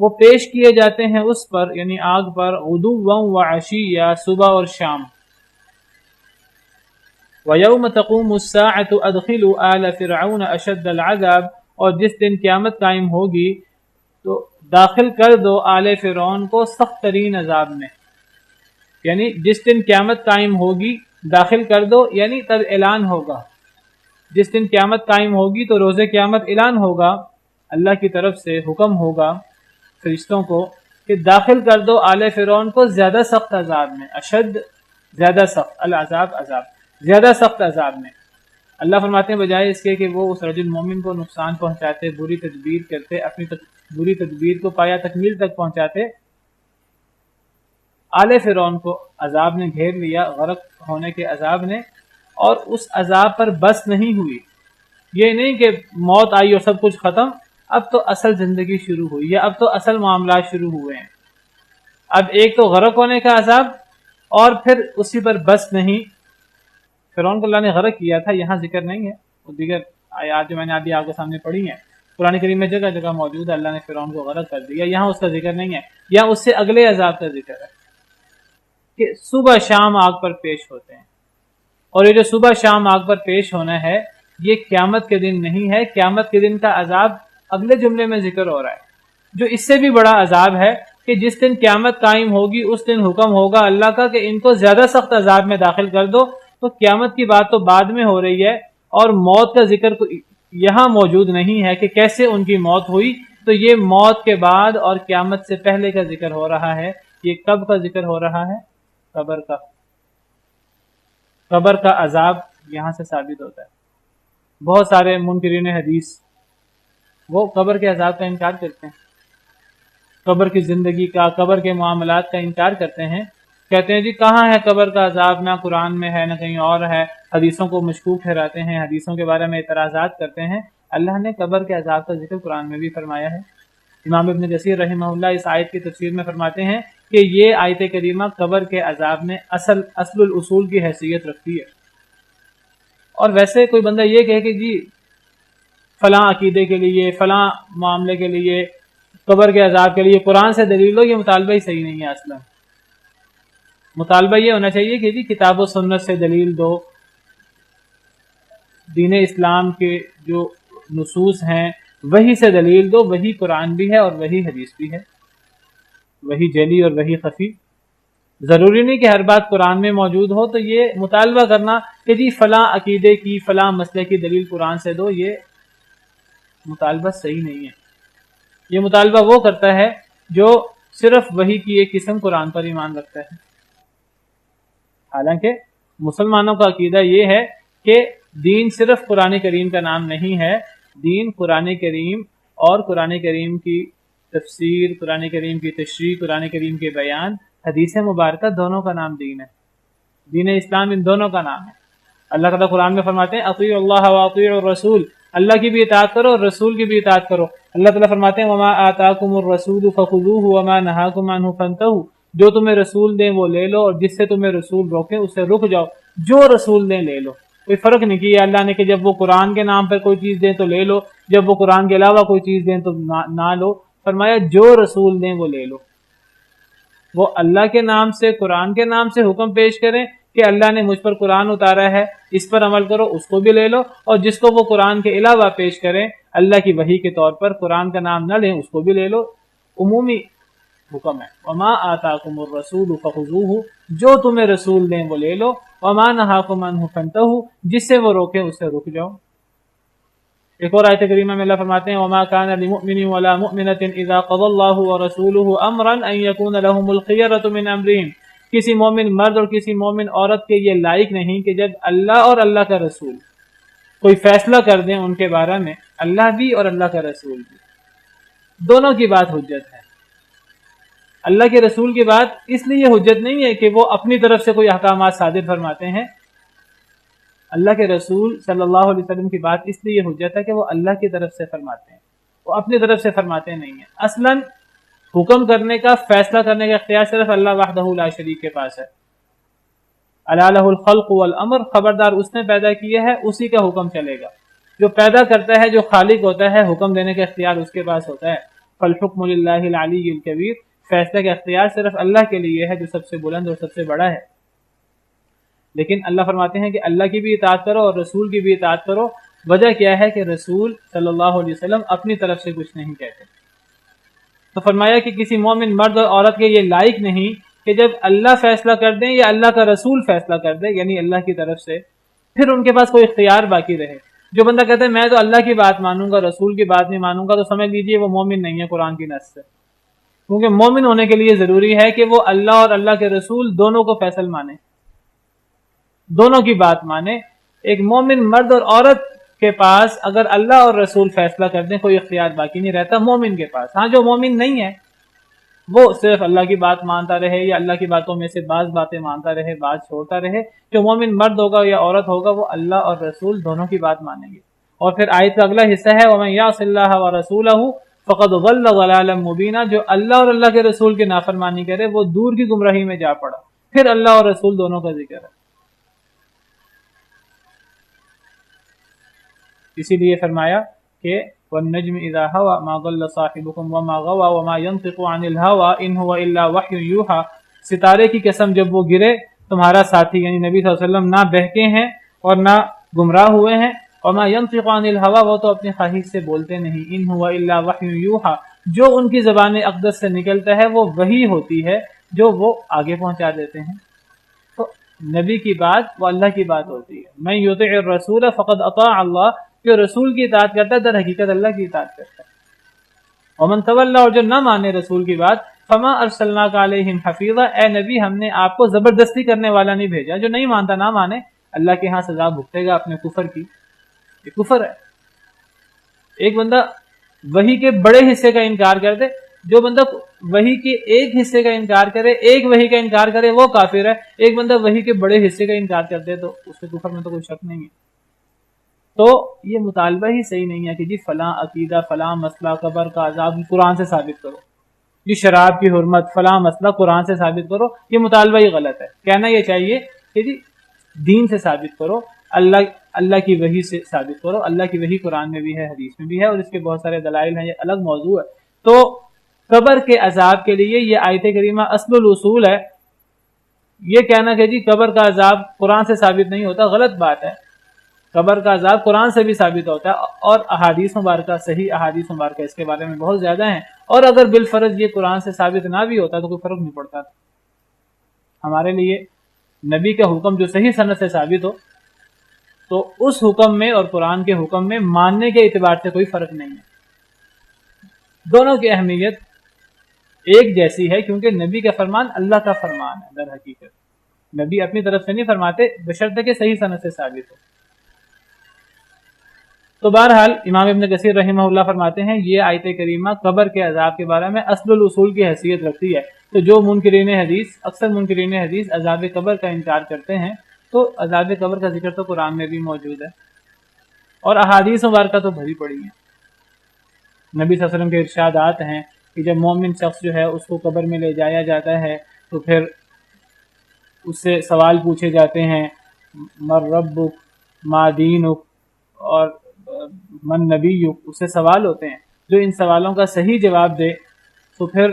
[SPEAKER 2] وہ پیش کیے جاتے ہیں اس پر، یعنی آگ پر، غدوا وعشیا، صبح اور شام۔ وَيَوْمَ تَقُومُ السَّاعَةُ أَدْخِلُوا آلَ فِرْعَوْنَ أَشَدَّ الْعَذَابِ، اور جس دن قیامت قائم ہوگی تو داخل کر دو آل فرعون کو سخت ترین عذاب میں، یعنی جس دن قیامت قائم ہوگی داخل کر دو، یعنی تب اعلان ہوگا، جس دن قیامت قائم ہوگی تو روز قیامت اعلان ہوگا، اللہ کی طرف سے حکم ہوگا فرشتوں کو کہ داخل کر دو آل فرعون کو زیادہ سخت عذاب میں، اشد زیادہ سخت، العذاب عذاب زیادہ سخت عذاب میں۔ اللہ فرماتے ہیں بجائے اس کے کہ وہ اس رجل مومن کو نقصان پہنچاتے، بری تدبیر کرتے، اپنی بری تدبیر کو پایا تکمیل تک پہنچاتے، آل فرعون کو عذاب نے گھیر لیا، غرق ہونے کے عذاب نے، اور اس عذاب پر بس نہیں ہوئی. یہ نہیں کہ موت آئی اور سب کچھ ختم، اب تو اصل زندگی شروع ہوئی ہے، اب تو اصل معاملات شروع ہوئے ہیں. اب ایک تو غرق ہونے کا عذاب اور پھر اسی پر بس نہیں. فرعون کو اللہ نے غرق کیا تھا، یہاں ذکر نہیں ہے. وہ دیگر آیات جو میں نے ابھی آپ کے سامنے پڑھی ہیں قرآن کریم میں جگہ جگہ موجود ہے، اللہ نے فرعون کو غرق کر دیا. یہاں اس کا ذکر نہیں ہے، یہاں اس سے اگلے عذاب کا ذکر ہے کہ صبح شام آگ پر پیش ہوتے ہیں. اور یہ جو صبح شام آگ پر پیش ہونا ہے یہ قیامت کے دن نہیں ہے، قیامت کے دن کا عذاب اگلے جملے میں ذکر ہو رہا ہے، جو اس سے بھی بڑا عذاب ہے کہ جس دن قیامت قائم ہوگی اس دن حکم ہوگا اللہ کا کہ ان کو زیادہ سخت عذاب میں داخل کر دو. تو قیامت کی بات تو بعد میں ہو رہی ہے اور موت کا ذکر یہاں موجود نہیں ہے کہ کیسے ان کی موت ہوئی. تو یہ موت کے بعد اور قیامت سے پہلے کا ذکر ہو رہا ہے. یہ کب کا ذکر ہو رہا ہے؟ قبر کا. قبر کا عذاب یہاں سے ثابت ہوتا ہے. بہت سارے منکرین حدیث وہ قبر کے عذاب کا انکار کرتے ہیں، قبر کی زندگی کا، قبر کے معاملات کا انکار کرتے ہیں. کہتے ہیں جی کہاں ہے قبر کا عذاب، نہ قرآن میں ہے نہ کہیں اور ہے. حدیثوں کو مشکوک ٹھہراتے ہیں، حدیثوں کے بارے میں اعتراضات کرتے ہیں. اللہ نے قبر کے عذاب کا ذکر قرآن میں بھی فرمایا ہے. امام ابن کثیر رحمہ اللہ اس آیت کی تفسیر میں فرماتے ہیں کہ یہ آیت کریمہ قبر کے عذاب میں اصل الاصول کی حیثیت رکھتی ہے. اور ویسے کوئی بندہ یہ کہے کہ جی فلاں عقیدے کے لیے، فلاں معاملے کے لیے، قبر کے عذاب کے لیے قرآن سے دلیل دو، یہ مطالبہ ہی صحیح نہیں ہے. اصلا مطالبہ یہ ہونا چاہیے کہ جی کتاب و سنت سے دلیل دو، دین اسلام کے جو نصوص ہیں وہی سے دلیل دو. وہی قرآن بھی ہے اور وہی حدیث بھی ہے، وہی جلی اور وہی خفی. ضروری نہیں کہ ہر بات قرآن میں موجود ہو. تو یہ مطالبہ کرنا کہ جی فلاں عقیدے کی، فلاں مسئلے کی دلیل قرآن سے دو، یہ مطالبہ صحیح نہیں ہے. یہ مطالبہ وہ کرتا ہے جو صرف وہی کی ایک قسم قرآن پر ایمان رکھتا ہے. حالانکہ مسلمانوں کا عقیدہ یہ ہے کہ دین صرف قرآن کریم کا نام نہیں ہے. دین قرآن کریم اور قرآن کریم کی تفسیر، قرآن کریم کی تشریح، قرآن کریم کے بیان، حدیث مبارکہ دونوں کا نام دین ہے. دین اسلام ان دونوں کا نام ہے. اللہ تعالیٰ قرآن میں فرماتے ہیں اطیعوا اللہ واطیعوا الرسول، اللہ کی بھی اطاعت کرو اور رسول کی بھی اطاعت کرو. اللہ تعالیٰ فرماتے ہیں وما آتاکم الرسول فخذوہ وما نہاکم عنہ فانتہوا، جو تمہیں رسول دیں وہ لے لو اور جس سے تمہیں رسول روکیں اس سے رک جاؤ. جو رسول دیں لے لو، کوئی فرق نہیں کیا اللہ نے کہ جب وہ قرآن کے نام پر کوئی چیز دیں تو لے لو، جب وہ قرآن کے علاوہ کوئی چیز دیں تو نہ لو. فرمایا جو رسول دیں وہ لے لو. وہ اللہ کے نام سے، قرآن کے نام سے حکم پیش کریں کہ اللہ نے مجھ پر قرآن اتارا ہے، اس پر عمل کرو، اس کو بھی لے لو. اور جس کو وہ قرآن کے علاوہ پیش کریں اللہ کی وحی کے طور پر، قرآن کا نام نہ لیں، اس کو بھی لے لو. عمومی حکم ہے. وما آتاکم الرسول فخذوہ، جو تمہیں رسول دیں وہ لے لو. وما نہاکم عنہ فانتہوا، جس سے وہ روکیں اس سے رک جاؤ. ایک اور آیت کریمہ میں اللہ فرماتے ہیں وما كان لمؤمن ولا مؤمنة اذا قضى الله ورسوله امرا ان يكون لهم الخيرة من امرهم، کسی مومن مرد اور کسی مومن عورت کے یہ لائق نہیں کہ جب اللہ اور اللہ کا رسول کوئی فیصلہ کر دیں ان کے بارے میں، اللہ بھی اور اللہ کا رسول بھی، دونوں کی بات حجت ہے. اللہ کے رسول کی بات اس لیے حجت نہیں ہے کہ وہ اپنی طرف سے کوئی احکامات صادر فرماتے ہیں. اللہ کے رسول صلی اللہ علیہ وسلم کی بات اس لیے حجت ہے کہ وہ اللہ کی طرف سے فرماتے ہیں، وہ اپنی طرف سے فرماتے نہیں ہیں. اصلاً حکم کرنے کا، فیصلہ کرنے کا اختیار صرف اللہ وحدہ لا شریک کے پاس ہے. الا لہ الخلق والامر، خبردار اس نے پیدا کیا ہے، اسی کا حکم چلے گا. جو پیدا کرتا ہے، جو خالق ہوتا ہے، حکم دینے کا اختیار اس کے پاس ہوتا ہے. فالحکم للہ العلی الکبیر، فیصلے کا اختیار صرف اللہ کے لیے ہے جو سب سے بلند اور سب سے بڑا ہے. لیکن اللہ فرماتے ہیں کہ اللہ کی بھی اطاعت کرو اور رسول کی بھی اطاعت کرو. وجہ کیا ہے کہ رسول صلی اللہ علیہ وسلم اپنی طرف سے کچھ نہیں کہتے. تو فرمایا کہ کسی مومن مرد اور عورت کے یہ لائق نہیں کہ جب اللہ فیصلہ کر دیں یا اللہ کا رسول فیصلہ کر دے، یعنی اللہ کی طرف سے، پھر ان کے پاس کوئی اختیار باقی رہے. جو بندہ کہتا ہے میں تو اللہ کی بات مانوں گا، رسول کی بات نہیں مانوں گا، تو سمجھ لیجئے وہ مومن نہیں ہے قرآن کی نص سے. کیونکہ مومن ہونے کے لیے ضروری ہے کہ وہ اللہ اور اللہ کے رسول دونوں کو فیصل مانے، دونوں کی بات مانے. ایک مومن مرد اور عورت کے پاس اگر اللہ اور رسول فیصلہ کر دیں کوئی اختیار باقی نہیں رہتا مومن کے پاس. ہاں جو مومن نہیں ہے وہ صرف اللہ کی بات مانتا رہے یا اللہ کی باتوں میں سے بعض باتیں مانتا رہے، بعض چھوڑتا رہے. جو مومن مرد ہوگا یا عورت ہوگا وہ اللہ اور رسول دونوں کی بات مانیں گے. اور پھر آیت کا اگلا حصہ ہے وَمَن يَعْصِ اللَّهَ وَرَسُولَهُ فَقَدْ ضَلَّ ضَلَالًا مُبِينًا. جو اللہ اور اللہ کے رسول کی نافرمانی کرے وہ دور کی گمراہی میں جا پڑا. پھر اللہ اور رسول دونوں کا ذکر ہے. اسی لیے فرمایا کہ وَالنَّجْمِ إِذَا هَوَى مَا ضَلَّ صَاحِبُكُمْ وَمَا غَوَى وَمَا يَنطِقُ عَنِ الْهَوَى إِنْ هُوَ إِلَّا وَحْيٌ يُوحَى. ستارے کی قسم جب وہ گرے تمہارا ساتھی یعنی نبی صلی اللہ علیہ وسلم نہ بہکے ہیں اور نہ گمراہ ہوئے ہیں. وَمَا يَنطِقُ عَنِ الْهَوَى وہ تو اپنی خواہش سے بولتے نہیں. إِنْ هُوَ إِلَّا وَحْيٌ يُوحَى جو ان کی زبان اقدس سے نکلتا ہے وہ وحی ہوتی ہے جو وہ آگے پہنچا دیتے ہیں. تو نبی کی بات وہ اللہ کی بات ہوتی ہے. مَن يُطِعِ الرَّسُولَ فَقَدْ أَطَاعَ اللَّهَ جو رسول کی اطاعت کرتا ہے در حقیقت اللہ کی اطاعت کرتا ہے. ومن تولى اور جو نہ مانے رسول کی بات فما ارسلناک علیہم حفیظا اے نبی ہم نے آپ کو زبردستی کرنے والا نہیں بھیجا. جو نہیں مانتا نہ مانے اللہ کے ہاں سزا بھگتے گا اپنے کفر کی. یہ کفر ہے. ایک بندہ وحی کے بڑے حصے کا انکار کر دے, جو بندہ وحی کے ایک حصے کا انکار کرے, ایک وحی کا انکار کرے وہ کافر ہے. ایک بندہ وحی کے بڑے حصے کا انکار کر دے تو اس کے کفر میں تو کوئی شک نہیں ہے. تو یہ مطالبہ ہی صحیح نہیں ہے کہ جی فلاں عقیدہ فلاں مسئلہ قبر کا عذاب قرآن سے ثابت کرو, جی شراب کی حرمت فلاں مسئلہ قرآن سے ثابت کرو. یہ مطالبہ ہی غلط ہے. کہنا یہ چاہیے کہ جی دین سے ثابت کرو, اللہ کی وحی سے ثابت کرو. اللہ کی وحی قرآن میں بھی ہے, حدیث میں بھی ہے, اور اس کے بہت سارے دلائل ہیں, یہ الگ موضوع ہے. تو قبر کے عذاب کے لیے یہ آیت کریمہ اصل الاصول ہے. یہ کہنا کہ جی قبر کا عذاب قرآن سے ثابت نہیں ہوتا غلط بات ہے. قبر کا عذاب قرآن سے بھی ثابت ہوتا ہے اور احادیث مبارکہ صحیح احادیث مبارکہ اس کے بارے میں بہت زیادہ ہیں. اور اگر بالفرض یہ قرآن سے ثابت نہ بھی ہوتا تو کوئی فرق نہیں پڑتا. ہمارے لیے نبی کا حکم جو صحیح سند سے ثابت ہو تو اس حکم میں اور قرآن کے حکم میں ماننے کے اعتبار سے کوئی فرق نہیں ہے. دونوں کی اہمیت ایک جیسی ہے کیونکہ نبی کا فرمان اللہ کا فرمان ہے. در حقیقت نبی اپنی طرف سے نہیں فرماتے بشرطے کہ صحیح سند سے ثابت ہو. تو بہرحال امام ابن کثیر رحمہ اللہ فرماتے ہیں یہ آیت کریمہ قبر کے عذاب کے بارے میں اصل الاصول کی حیثیت رکھتی ہے. تو جو منکرین حدیث اکثر منکرین حدیث عذاب قبر کا انکار کرتے ہیں تو عذاب قبر کا ذکر تو قرآن میں بھی موجود ہے اور احادیث مبارکہ تو بھری پڑی ہیں. نبی صلی اللہ علیہ وسلم کے ارشادات ہیں کہ جب مومن شخص جو ہے اس کو قبر میں لے جایا جاتا ہے تو پھر اس سے سوال پوچھے جاتے ہیں مر ربک ما دینک اور من نبیک, اس سے سوال ہوتے ہیں. جو ان سوالوں کا صحیح جواب دے تو پھر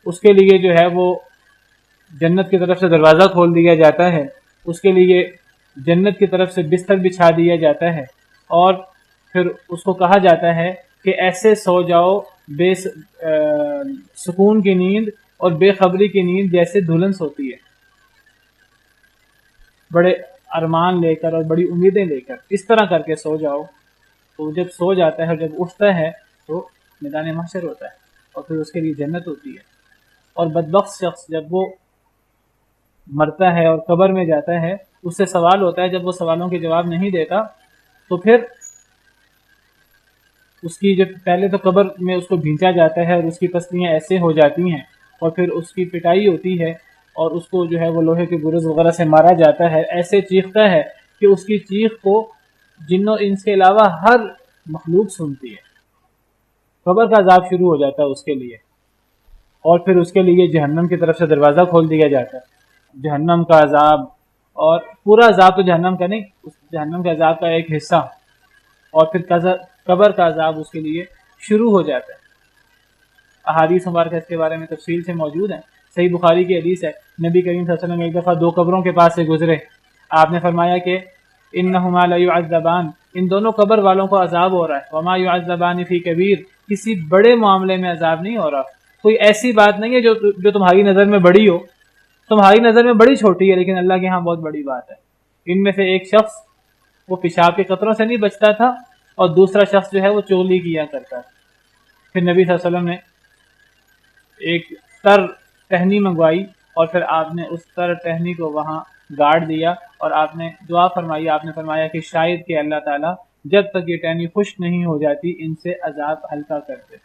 [SPEAKER 2] اس کے لیے جو ہے وہ جنت کی طرف سے دروازہ کھول دیا جاتا ہے, اس کے لیے جنت کی طرف سے بستر بچھا دیا جاتا ہے اور پھر اس کو کہا جاتا ہے کہ ایسے سو جاؤ بے سکون کی نیند اور بے خبری کی نیند جیسے دلہن سوتی ہے, بڑے ارمان لے کر اور بڑی امیدیں لے کر اس طرح کر کے سو جاؤ. تو جب سو جاتا ہے اور جب اٹھتا ہے تو میدان محشر ہوتا ہے اور پھر اس کے لیے جنت ہوتی ہے. اور بدبخت شخص جب وہ مرتا ہے اور قبر میں جاتا ہے اس سے سوال ہوتا ہے, جب وہ سوالوں کے جواب نہیں دیتا تو پھر اس کی جب پہلے تو قبر میں اس کو بھینچا جاتا ہے اور اس کی پسلیاں ایسے ہو جاتی ہیں اور پھر اس کی پٹائی ہوتی ہے اور اس کو جو ہے وہ لوہے کے گرز وغیرہ سے مارا جاتا ہے. ایسے چیختا ہے کہ اس کی چیخ کو جنوں انس کے علاوہ ہر مخلوق سنتی ہے. قبر کا عذاب شروع ہو جاتا ہے اس کے لیے اور پھر اس کے لیے جہنم کی طرف سے دروازہ کھول دیا جاتا ہے. جہنم کا عذاب اور پورا عذاب تو جہنم کا نہیں, اس جہنم کے عذاب کا ایک حصہ اور پھر قبر کا عذاب اس کے لیے شروع ہو جاتا ہے. احادیث مبارکہ اس کے بارے میں تفصیل سے موجود ہیں. صحیح بخاری کی حدیث ہے, نبی کریم صلی اللہ علیہ وسلم ایک دفعہ دو قبروں کے پاس سے گزرے. آپ نے فرمایا کہ انہما لیعذبان, ان دونوں قبر والوں کو عذاب ہو رہا ہے. وما یعذبان فی کبیر, کسی بڑے معاملے میں عذاب نہیں ہو رہا. کوئی ایسی بات نہیں ہے جو تمہاری نظر میں بڑی ہو, تمہاری نظر میں بڑی چھوٹی ہے لیکن اللہ کے ہاں بہت بڑی بات ہے. ان میں سے ایک شخص وہ پیشاب کے قطروں سے نہیں بچتا تھا اور دوسرا شخص جو ہے وہ چغلی کیا کرتا تھا. پھر نبی صلی اللہ علیہ وسلم نے ایک تر ٹہنی منگوائی اور پھر آپ نے اس تر ٹہنی کو وہاں گاڑ دیا اور آپ نے دعا فرمائی. آپ نے فرمایا کہ شاید کہ اللہ تعالیٰ جب تک یہ ٹہنی خشک نہیں ہو جاتی ان سے عذاب ہلکا کر دے.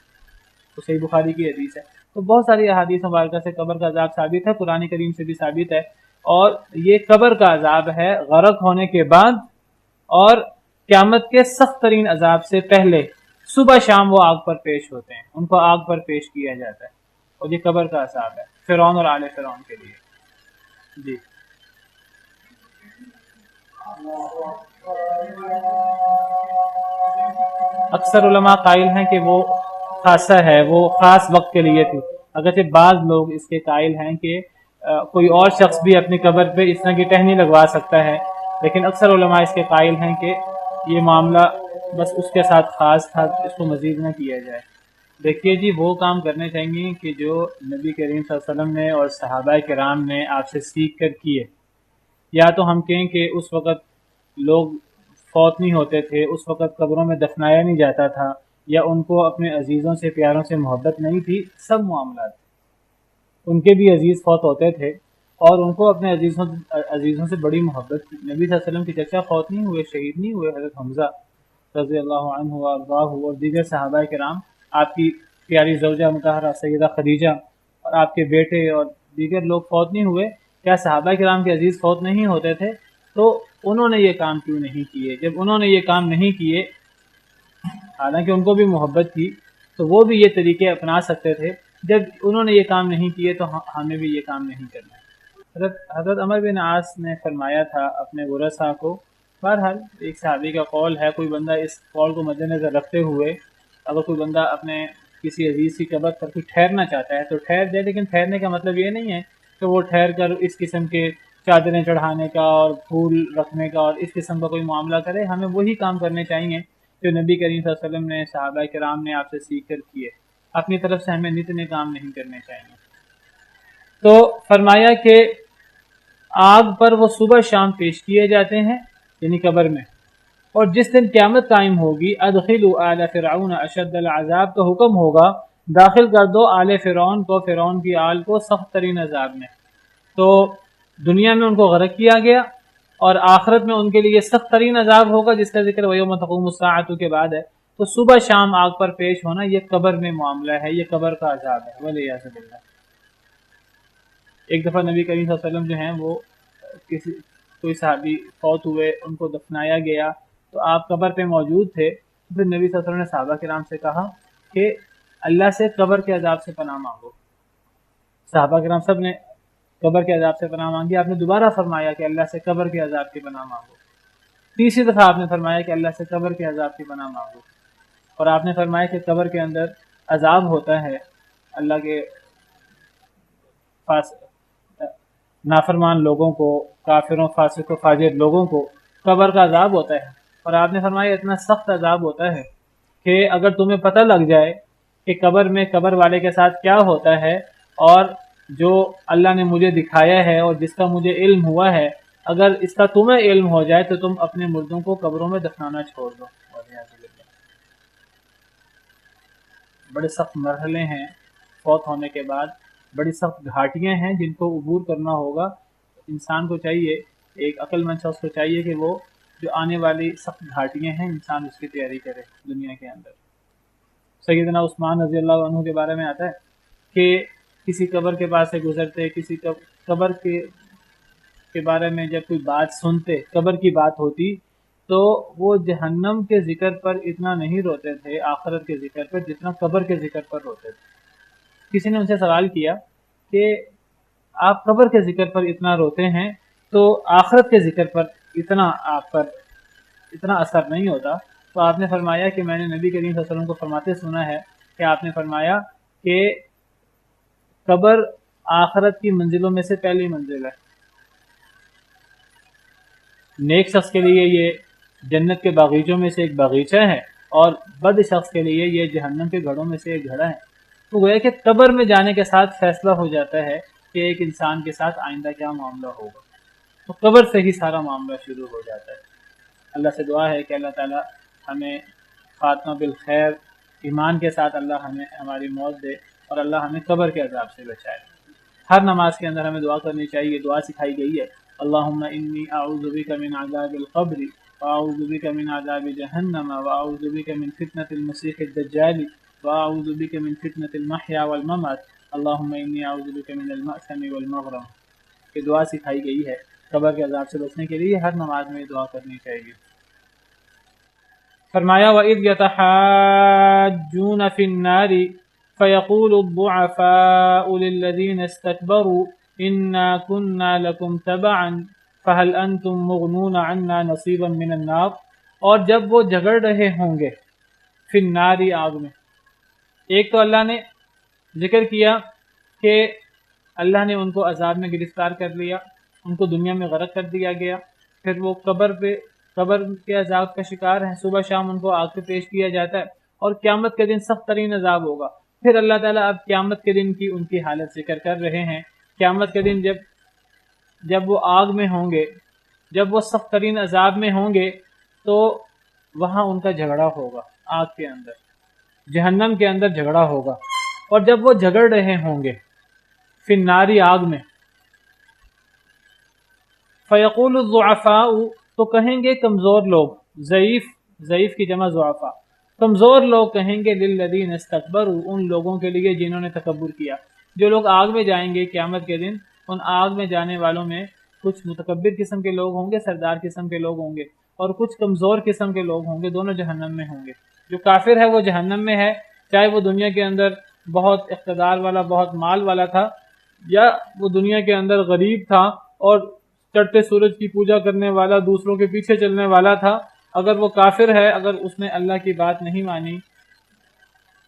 [SPEAKER 2] تو صحیح بخاری کی حدیث ہے. تو بہت ساری احادیث مبارکہ سے قبر کا عذاب ثابت ہے، قرآن کریم سے بھی ثابت ہے، اور یہ قبر کا عذاب ہے غرق ہونے کے بعد اور قیامت کے سخت ترین عذاب سے پہلے صبح شام وہ آگ پر پیش ہوتے ہیں، ان کو آگ پر پیش کیا جاتا ہے، اور یہ قبر کا عذاب ہے فرعون اور آل فرعون کے لیے۔ جی اکثر علماء قائل ہیں کہ وہ خاصہ ہے، وہ خاص وقت کے لیے تھی، اگرچہ بعض لوگ اس کے قائل ہیں کہ کوئی اور شخص بھی اپنی قبر پہ اس طرح کی ٹہنی لگوا سکتا ہے، لیکن اکثر علماء اس کے قائل ہیں کہ یہ معاملہ بس اس کے ساتھ خاص تھا، اس کو مزید نہ کیا جائے۔ دیکھیے جی، وہ کام کرنے چاہیے کہ جو نبی کریم صلی اللہ علیہ وسلم نے اور صحابہ کرام نے آپ سے سیکھ کر کیے، یا تو ہم کہیں کہ اس وقت لوگ فوت نہیں ہوتے تھے، اس وقت قبروں میں دفنایا نہیں جاتا تھا، یا ان کو اپنے عزیزوں سے پیاروں سے محبت نہیں تھی، سب معاملات ان کے بھی عزیز فوت ہوتے تھے اور ان کو اپنے عزیزوں سے بڑی محبت تھی۔ نبی صلی اللہ علیہ وسلم کے چچا فوت نہیں ہوئے، شہید نہیں ہوئے، حضرت حمزہ رضی اللہ عنہ وارضاہ اور دیگر صحابہ کرام، آپ کی پیاری زوجہ مطہرہ سیدہ خدیجہ اور آپ کے بیٹے اور دیگر لوگ فوت نہیں ہوئے، کیا صحابہ کرام کے عزیز فوت نہیں ہوتے تھے؟ تو انہوں نے یہ کام کیوں نہیں کیے؟ جب انہوں نے یہ کام نہیں کیے، حالانکہ ان کو بھی محبت تھی، تو وہ بھی یہ طریقے اپنا سکتے تھے، جب انہوں نے یہ کام نہیں کیے تو ہمیں بھی یہ کام نہیں کرنا۔ حضرت عمر بن عاص نے فرمایا تھا اپنے ورثاء کو، بہرحال ایک صحابی کا قول ہے، کوئی بندہ اس قول کو مد نظر رکھتے ہوئے اگر کوئی بندہ اپنے کسی عزیز کی قبر پر کوئی ٹھہرنا چاہتا ہے تو ٹھہر جائے، لیکن ٹھہرنے کا مطلب یہ نہیں ہے کہ وہ ٹھہر کر اس قسم کے چادریں چڑھانے کا اور پھول رکھنے کا اور اس قسم کا کوئی معاملہ کرے۔ ہمیں وہی کام کرنے چاہیے جو نبی کریم صلی اللہ علیہ وسلم نے، صحابہ کرام نے آپ سے سیکھ کر کیے، اپنی طرف سے ہمیں نتنے کام نہیں کرنے چاہیے۔ تو فرمایا کہ آگ پر وہ صبح شام پیش کیے جاتے ہیں، یعنی قبر میں، اور جس دن قیامت قائم ہوگی ادخلوا آل فرعون اشد العذاب، تو حکم ہوگا داخل کر دو آل فرعون کو، فرعون کی آل کو سخت ترین عذاب میں۔ تو دنیا میں ان کو غرق کیا گیا اور آخرت میں ان کے لیے سخت ترین عذاب ہوگا، جس کا ذکر ویوم تقوم الساعۃ کے بعد ہے۔ تو صبح شام آگ پر پیش ہونا یہ قبر میں معاملہ ہے، یہ قبر کا عذاب ہے، والعیاذ باللہ۔ ایک دفعہ نبی کریم صلی اللہ علیہ وسلم جو ہیں وہ کوئی صحابی فوت ہوئے، ان کو دفنایا گیا، تو آپ قبر پہ موجود تھے، پھر نبی صلی اللہ علیہ وسلم نے صحابہ کرام سے کہا کہ اللہ سے قبر کے عذاب سے پناہ مانگو۔ صحابہ کرام سب نے قبر کے عذاب سے پناہ مانگی، آپ نے دوبارہ فرمایا کہ اللہ سے قبر کے عذاب کی پناہ مانگو۔ تیسری دفعہ آپ نے فرمایا کہ اللہ سے قبر کے عذاب کی پناہ مانگو، اور آپ نے فرمایا کہ قبر کے اندر عذاب ہوتا ہے، اللہ کے نافرمان لوگوں کو، کافروں، فاسق و فاجر لوگوں کو قبر کا عذاب ہوتا ہے، اور آپ نے فرمایا اتنا سخت عذاب ہوتا ہے کہ اگر تمہیں پتہ لگ جائے کہ قبر میں قبر والے کے ساتھ کیا ہوتا ہے، اور جو اللہ نے مجھے دکھایا ہے اور جس کا مجھے علم ہوا ہے، اگر اس کا تمہیں علم ہو جائے تو تم اپنے مردوں کو قبروں میں دفنانا چھوڑ دو۔ بڑے سخت مرحلے ہیں فوت ہونے کے بعد، بڑی سخت گھاٹیاں ہیں جن کو عبور کرنا ہوگا۔ انسان کو چاہیے، ایک عقل مند شخص کو چاہیے کہ وہ جو آنے والی سخت گھاٹیاں ہیں انسان اس کی تیاری کرے دنیا کے اندر۔ سیدنا عثمان رضی اللہ عنہ کے بارے میں آتا ہے کہ کسی قبر کے پاس سے گزرتے، کسی قبر کے بارے میں جب کوئی بات سنتے، قبر کی بات ہوتی، تو وہ جہنم کے ذکر پر اتنا نہیں روتے تھے، آخرت کے ذکر پر، جتنا قبر کے ذکر پر روتے تھے۔ کسی نے ان سے سوال کیا کہ آپ قبر کے ذکر پر اتنا روتے ہیں تو آخرت کے ذکر پر اتنا آپ پر اتنا اثر نہیں ہوتا؟ تو آپ نے فرمایا کہ میں نے نبی کریم صلی اللہ علیہ وسلم کو فرماتے سنا ہے کہ آپ نے فرمایا کہ قبر آخرت کی منزلوں میں سے پہلی منزل ہے۔ نیک شخص کے لیے یہ جنت کے باغیچوں میں سے ایک باغیچہ ہے، اور بد شخص کے لیے یہ جہنم کے گھڑوں میں سے ایک گھڑا ہے۔ تو گویا کہ قبر میں جانے کے ساتھ فیصلہ ہو جاتا ہے کہ ایک انسان کے ساتھ آئندہ کیا معاملہ ہوگا، تو قبر سے ہی سارا معاملہ شروع ہو جاتا ہے۔ اللہ سے دعا ہے کہ اللہ تعالی ہمیں خاتمہ بالخیر، ایمان کے ساتھ اللہ ہمیں ہماری موت دے، اور اللہ ہمیں قبر کے عذاب سے بچائے۔ ہر نماز کے اندر ہمیں دعا کرنی چاہیے، دعا سکھائی گئی ہے، اللہم انی اعوذ بک من عذاب القبر واعوذ بک من عذاب جہنم واعوذ بک من فتنة المسیح الدجال واعوذ بک من فتنة المحیا والممات اللہم انی اعوذ بک من المأثم والمغرم، یہ دعا سکھائی گئی ہے قبر کے عذاب سے بچنے کے لیے، ہر نماز میں یہ دعا کرنی چاہیے۔ فرمایا وَإِذْ يَتَحَاجُّونَ فِي النَّارِ فَيَقُولُ الضُّعَفَاءُ لِلَّذِينَ اسْتَكْبَرُوا إِنَّا كُنَّا لَكُمْ تَبَعًا فَهَلْ أَنْتُمْ مُغْنُونَ عَنَّا نَصِيبًا مِنَ النَّارِ، اور جب وہ جھگڑ رہے ہوں گے فی النار، آگ میں۔ ایک تو اللہ نے ذکر کیا کہ اللہ نے ان کو عذاب میں گرفتار کر لیا، ان کو دنیا میں غرق کر دیا گیا، پھر وہ قبر کے عذاب کا شکار ہیں، صبح شام ان کو آگ پہ پیش کیا جاتا ہے، اور قیامت کے دن سخت ترین عذاب ہوگا۔ پھر اللہ تعالیٰ اب قیامت کے دن کی ان کی حالت ذکر کر رہے ہیں۔ قیامت کے دن جب وہ آگ میں ہوں گے، جب وہ سخت ترین عذاب میں ہوں گے، تو وہاں ان کا جھگڑا ہوگا، آگ کے اندر، جہنم کے اندر جھگڑا ہوگا۔ اور جب وہ جھگڑ رہے ہوں گے فی النار، آگ میں، فیقول الضعفاء، تو کہیں گے کمزور لوگ، ضعیف کی جمع ضعفاء، کمزور لوگ کہیں گے للذین استکبروا، ان لوگوں کے لیے جنہوں نے تکبر کیا۔ جو لوگ آگ میں جائیں گے قیامت کے دن، ان آگ میں جانے والوں میں کچھ متکبر قسم کے لوگ ہوں گے، سردار قسم کے لوگ ہوں گے، اور کچھ کمزور قسم کے لوگ ہوں گے، دونوں جہنم میں ہوں گے۔ جو کافر ہے وہ جہنم میں ہے، چاہے وہ دنیا کے اندر بہت اقتدار والا، بہت مال والا تھا، یا وہ دنیا کے اندر غریب تھا اور چڑھتے سورج کی پوجا کرنے والا، دوسروں کے پیچھے چلنے والا تھا۔ اگر وہ کافر ہے، اگر اس نے اللہ کی بات نہیں مانی،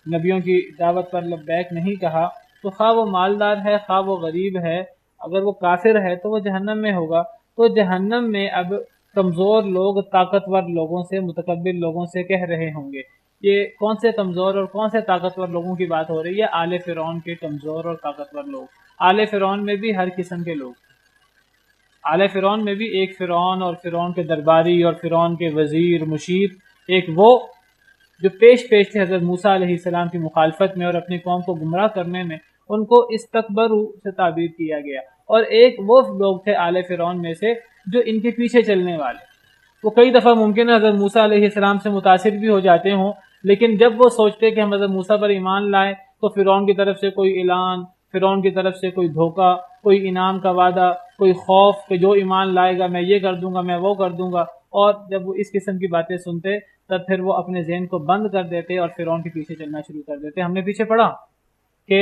[SPEAKER 2] نبیوں کی دعوت پر لبیک نہیں کہا، تو خواہ وہ مالدار ہے، خواہ وہ غریب ہے، اگر وہ کافر ہے تو وہ جہنم میں ہوگا۔ تو جہنم میں اب کمزور لوگ طاقتور لوگوں سے، متکبر لوگوں سے کہہ رہے ہوں گے۔ یہ کون سے کمزور اور کون سے طاقتور لوگوں کی بات ہو رہی ہے؟ آل فرعون کے کمزور اور طاقتور لوگ۔ آل فرعون میں بھی ہر قسم کے لوگ، آل فرعون میں بھی ایک فرعون اور فرعون کے درباری اور فرعون کے وزیر مشیر، ایک وہ جو پیش تھے حضرت موسیٰ علیہ السلام کی مخالفت میں اور اپنی قوم کو گمراہ کرنے میں، ان کو استکبروا سے تعبیر کیا گیا۔ اور ایک وہ لوگ تھے آل فرعون میں سے جو ان کے پیچھے چلنے والے، وہ کئی دفعہ ممکن ہے حضرت موسیٰ علیہ السلام سے متاثر بھی ہو جاتے ہوں، لیکن جب وہ سوچتے کہ ہم حضرت موسیٰ پر ایمان لائیں تو فرعون کی طرف سے کوئی اعلان، فرعون کی طرف سے کوئی دھوکہ، کوئی انعام کا وعدہ، کوئی خوف کہ جو ایمان لائے گا میں یہ کر دوں گا، میں وہ کر دوں گا، اور جب وہ اس قسم کی باتیں سنتے تب پھر وہ اپنے ذہن کو بند کر دیتے اور فرعون کے پیچھے چلنا شروع کر دیتے۔ ہم نے پیچھے پڑھا کہ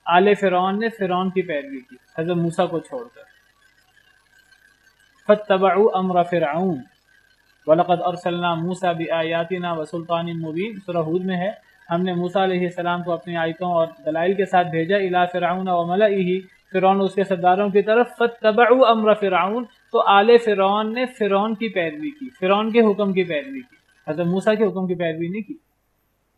[SPEAKER 2] آل فرعون نے فرعون کی پیروی کی حضرت موسیٰ کو چھوڑ کر، فاتبعوا امر فرعون وَلَقَدْ أَرْسَلْنَا مُوسَى بِآيَاتِنَا وَسُلْطَانٍ مُبِينٍ، سورہ ہود میں ہے، ہم نے موسیٰ علیہ السلام کو اپنی آیتوں اور دلائل کے ساتھ بھیجا، الی فرعون وملئہ، فرعون اس کے سرداروں کی طرف، فاتبعوا امر فرعون، تو آل فرعون نے فرعون کی پیروی کی، فرعون کے حکم کی پیروی کی، حضرت موسیٰ کے حکم کی پیروی نہیں کی۔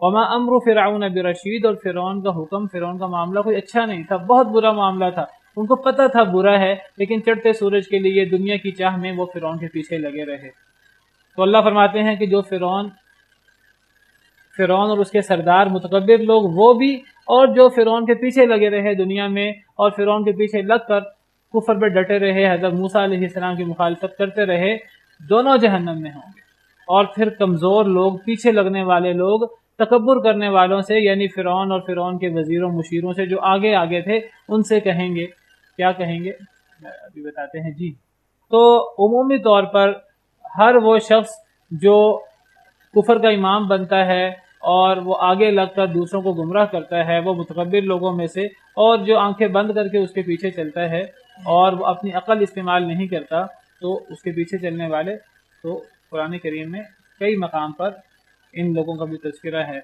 [SPEAKER 2] وما امر فرعون برشید، اور فرعون کا حکم، فرعون کا معاملہ کوئی اچھا نہیں تھا، بہت برا معاملہ تھا، ان کو پتہ تھا برا ہے، لیکن چڑھتے سورج کے لیے دنیا کی چاہ میں وہ فرعون کے پیچھے لگے رہے۔ تو اللہ فرماتے ہیں کہ جو فرعون اور اس کے سردار متکبر لوگ وہ بھی، اور جو فرعون کے پیچھے لگے رہے دنیا میں اور فرعون کے پیچھے لگ کر کفر پر ڈٹے رہے، حضرت موسیٰ علیہ السلام کی مخالفت کرتے رہے، دونوں جہنم میں ہوں گے۔ اور پھر کمزور لوگ، پیچھے لگنے والے لوگ، تکبر کرنے والوں سے، یعنی فرعون اور فرعون کے وزیروں مشیروں سے جو آگے آگے تھے، ان سے کہیں گے، کیا کہیں گے ابھی بتاتے ہیں جی۔ تو عمومی طور پر ہر وہ شخص جو کفر کا امام بنتا ہے اور وہ آگے لگ کر دوسروں کو گمراہ کرتا ہے، وہ متکبر لوگوں میں سے، اور جو آنکھیں بند کر کے اس کے پیچھے چلتا ہے اور وہ اپنی عقل استعمال نہیں کرتا، تو اس کے پیچھے چلنے والے، تو قرآن کریم میں کئی مقام پر ان لوگوں کا بھی تذکرہ ہے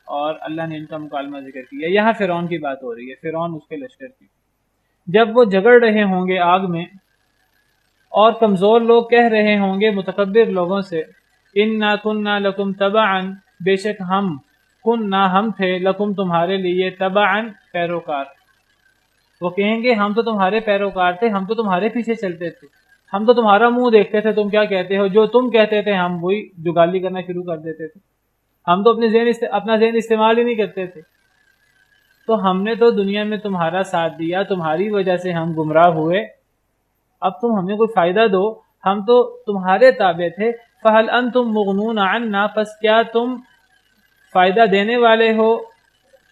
[SPEAKER 2] اور اللہ نے ان کا مکالمہ ذکر کیا۔ یہاں فرعون کی بات ہو رہی ہے، فرعون اس کے لشکر کی۔ جب وہ جھگڑ رہے ہوں گے آگ میں اور کمزور لوگ کہہ رہے ہوں گے متکبر لوگوں سے، اِنَّا كُنَّا لَكُمْ تَبَعًا، بے شک ہم، ہم تھے، لکم تمہارے لیے، تبعًا پیروکار۔ وہ کہیں گے ہم تو تمہارے پیروکار تھے، ہم تو تمہارے پیچھے چلتے تھے، ہم تو تمہارا منہ دیکھتے تھے، تم کیا کہتے ہو، جو تم کہتے تھے ہم وہی جگالی کرنا شروع کر دیتے تھے، ہم تو اپنا ذہن استعمال ہی نہیں کرتے تھے۔ تو ہم نے تو دنیا میں تمہارا ساتھ دیا، تمہاری وجہ سے ہم گمراہ ہوئے، اب تم ہمیں کوئی فائدہ دو، ہم تو تمہارے تابع تھے۔ فَهَلْ أَنْتُمْ مُغْنُونَ عَنَّا، پس کیا تم فائدہ دینے والے ہو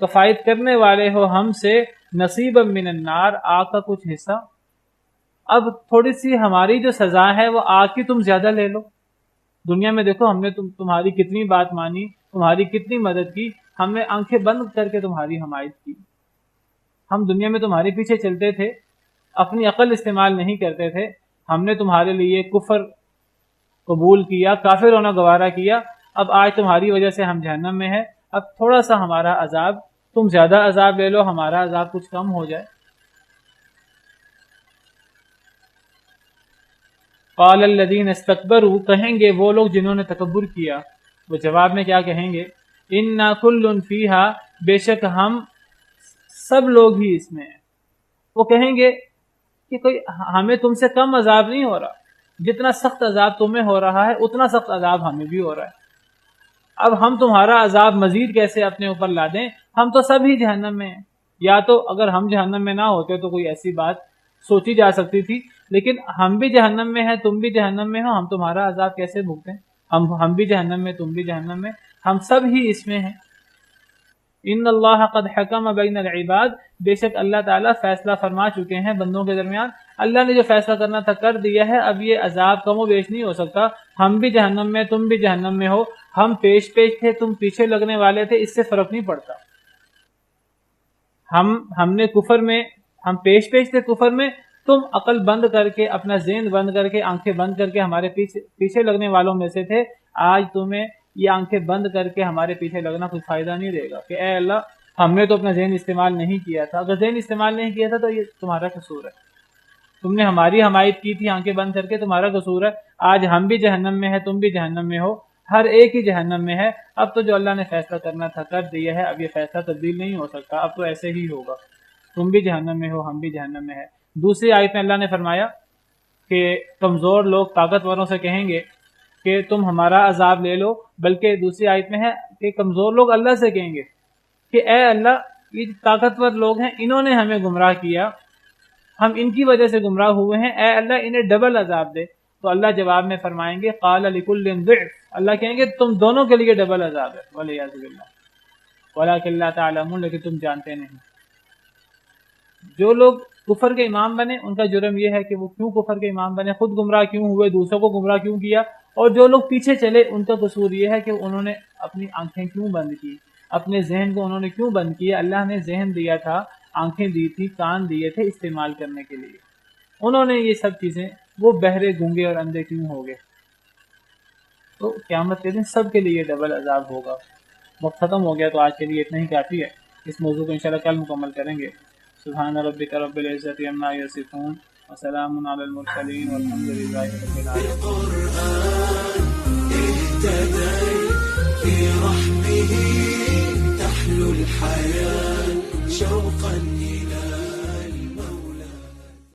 [SPEAKER 2] کفایت کرنے والے ہو ہم سے نصیبا من النار، آگ کا کچھ حصہ، اب تھوڑی سی ہماری جو سزا ہے وہ آگ کی تم زیادہ لے لو۔ دنیا میں دیکھو ہم نے تمہاری کتنی بات مانی، تمہاری کتنی مدد کی، ہم نے آنکھیں بند کر کے تمہاری حمایت کی، ہم دنیا میں تمہارے پیچھے چلتے تھے، اپنی عقل استعمال نہیں کرتے تھے، ہم نے تمہارے لیے کفر قبول کیا، کافر ہونا گوارا کیا، اب آج تمہاری وجہ سے ہم جہنم میں ہیں، اب تھوڑا سا ہمارا عذاب، تم زیادہ عذاب لے لو، ہمارا عذاب کچھ کم ہو جائے۔ قال الذین استکبروا، کہیں گے وہ لوگ جنہوں نے تکبر کیا، وہ جواب میں کیا کہیں گے؟ انا کل فیہا، بے شک ہم سب لوگ ہی اس میں ہیں۔ وہ کہیں گے کہ کوئی ہمیں تم سے کم عذاب نہیں ہو رہا، جتنا سخت عذاب تمہیں ہو رہا ہے اتنا سخت عذاب ہمیں بھی ہو رہا ہے، اب ہم تمہارا عذاب مزید کیسے اپنے اوپر لا دیں، ہم تو سب ہی جہنم میں ہیں۔ یا تو اگر ہم جہنم میں نہ ہوتے تو کوئی ایسی بات سوچی جا سکتی تھی، لیکن ہم بھی جہنم میں ہیں، تم بھی جہنم میں ہو، ہم تمہارا عذاب کیسے بھوگتیں؟ ہم بھی جہنم میں، تم بھی جہنم میں، ہم سب ہی اس میں ہیں۔ ان اللہ قد حکم بین العباد، بے شک اللہ تعالیٰ فیصلہ فرما چکے ہیں بندوں کے درمیان، اللہ نے جو فیصلہ کرنا تھا کر دیا ہے، اب یہ عذاب کم و بیش نہیں ہو سکتا، ہم بھی جہنم میں، تم بھی جہنم میں ہو، ہم پیش تھے، تم پیچھے لگنے والے تھے، اس سے فرق نہیں پڑتا۔ ہم نے کفر میں، ہم پیش تھے کفر میں، تم عقل بند کر کے، اپنا ذہن بند کر کے، آنکھیں بند کر کے ہمارے پیچھے لگنے والوں میں سے تھے، آج تمہیں یہ آنکھیں بند کر کے ہمارے پیچھے لگنا کچھ فائدہ نہیں دے گا کہ اے اللہ ہم نے تو اپنا ذہن استعمال نہیں کیا تھا، اگر ذہن استعمال نہیں کیا تھا تو یہ تمہارا قصور ہے، تم نے ہماری حمایت کی تھی آنکھیں بند کر کے، تمہارا قصور ہے، آج ہم بھی جہنم میں ہیں، تم بھی جہنم میں ہو، ہر ایک ہی جہنم میں ہے، اب تو جو اللہ نے فیصلہ کرنا تھا کر دیا ہے، اب یہ فیصلہ تبدیل نہیں ہو سکتا، اب تو ایسے ہی ہوگا، تم بھی جہنم میں ہو، ہم بھی جہنم میں ہے۔ دوسری آیت میں اللہ نے فرمایا کہ کمزور لوگ طاقتوروں سے کہیں گے کہ تم ہمارا عذاب لے لو، بلکہ دوسری آیت میں ہے کہ کمزور لوگ اللہ سے کہیں گے کہ اے اللہ یہ طاقتور لوگ ہیں، انہوں نے ہمیں گمراہ کیا، ہم ان کی وجہ سے گمراہ ہوئے ہیں، اے اللہ انہیں ڈبل عذاب دے، تو اللہ جواب میں فرمائیں گے قال لکل ضعف، اللہ کہیں گے تم دونوں کے لیے ڈبل عذاب ہے، والعیاذ باللہ، ولکن لا تعلمون، لیکن تم جانتے نہیں۔ جو لوگ کفر کے امام بنے ان کا جرم یہ ہے کہ وہ کیوں کفر کے امام بنے، خود گمراہ کیوں ہوئے، دوسروں کو گمراہ کیوں کیا، اور جو لوگ پیچھے چلے ان کا قصور یہ ہے کہ انہوں نے اپنی آنکھیں کیوں بند کی، اپنے ذہن کو انہوں نے کیوں بند کیا، اللہ نے ذہن دیا تھا، آنکھیں دی تھی، کان دیے تھے استعمال کرنے کے لیے، انہوں نے یہ سب چیزیں، وہ بہرے گونگے اور اندھے کیوں ہو گئے؟ تو قیامت کے دن سب کے لیے ڈبل عذاب ہوگا۔ وقت ختم ہو گیا تو آج کے لیے اتنا ہی کافی ہے، اس موضوع کو انشاءاللہ کل مکمل کریں گے۔ سبحان ربک رب العزت عما یصفون وسلام علی المرسلین والحمد للہ رب العالمین۔
[SPEAKER 3] في رحمه تحلو الحياة شوقا إلى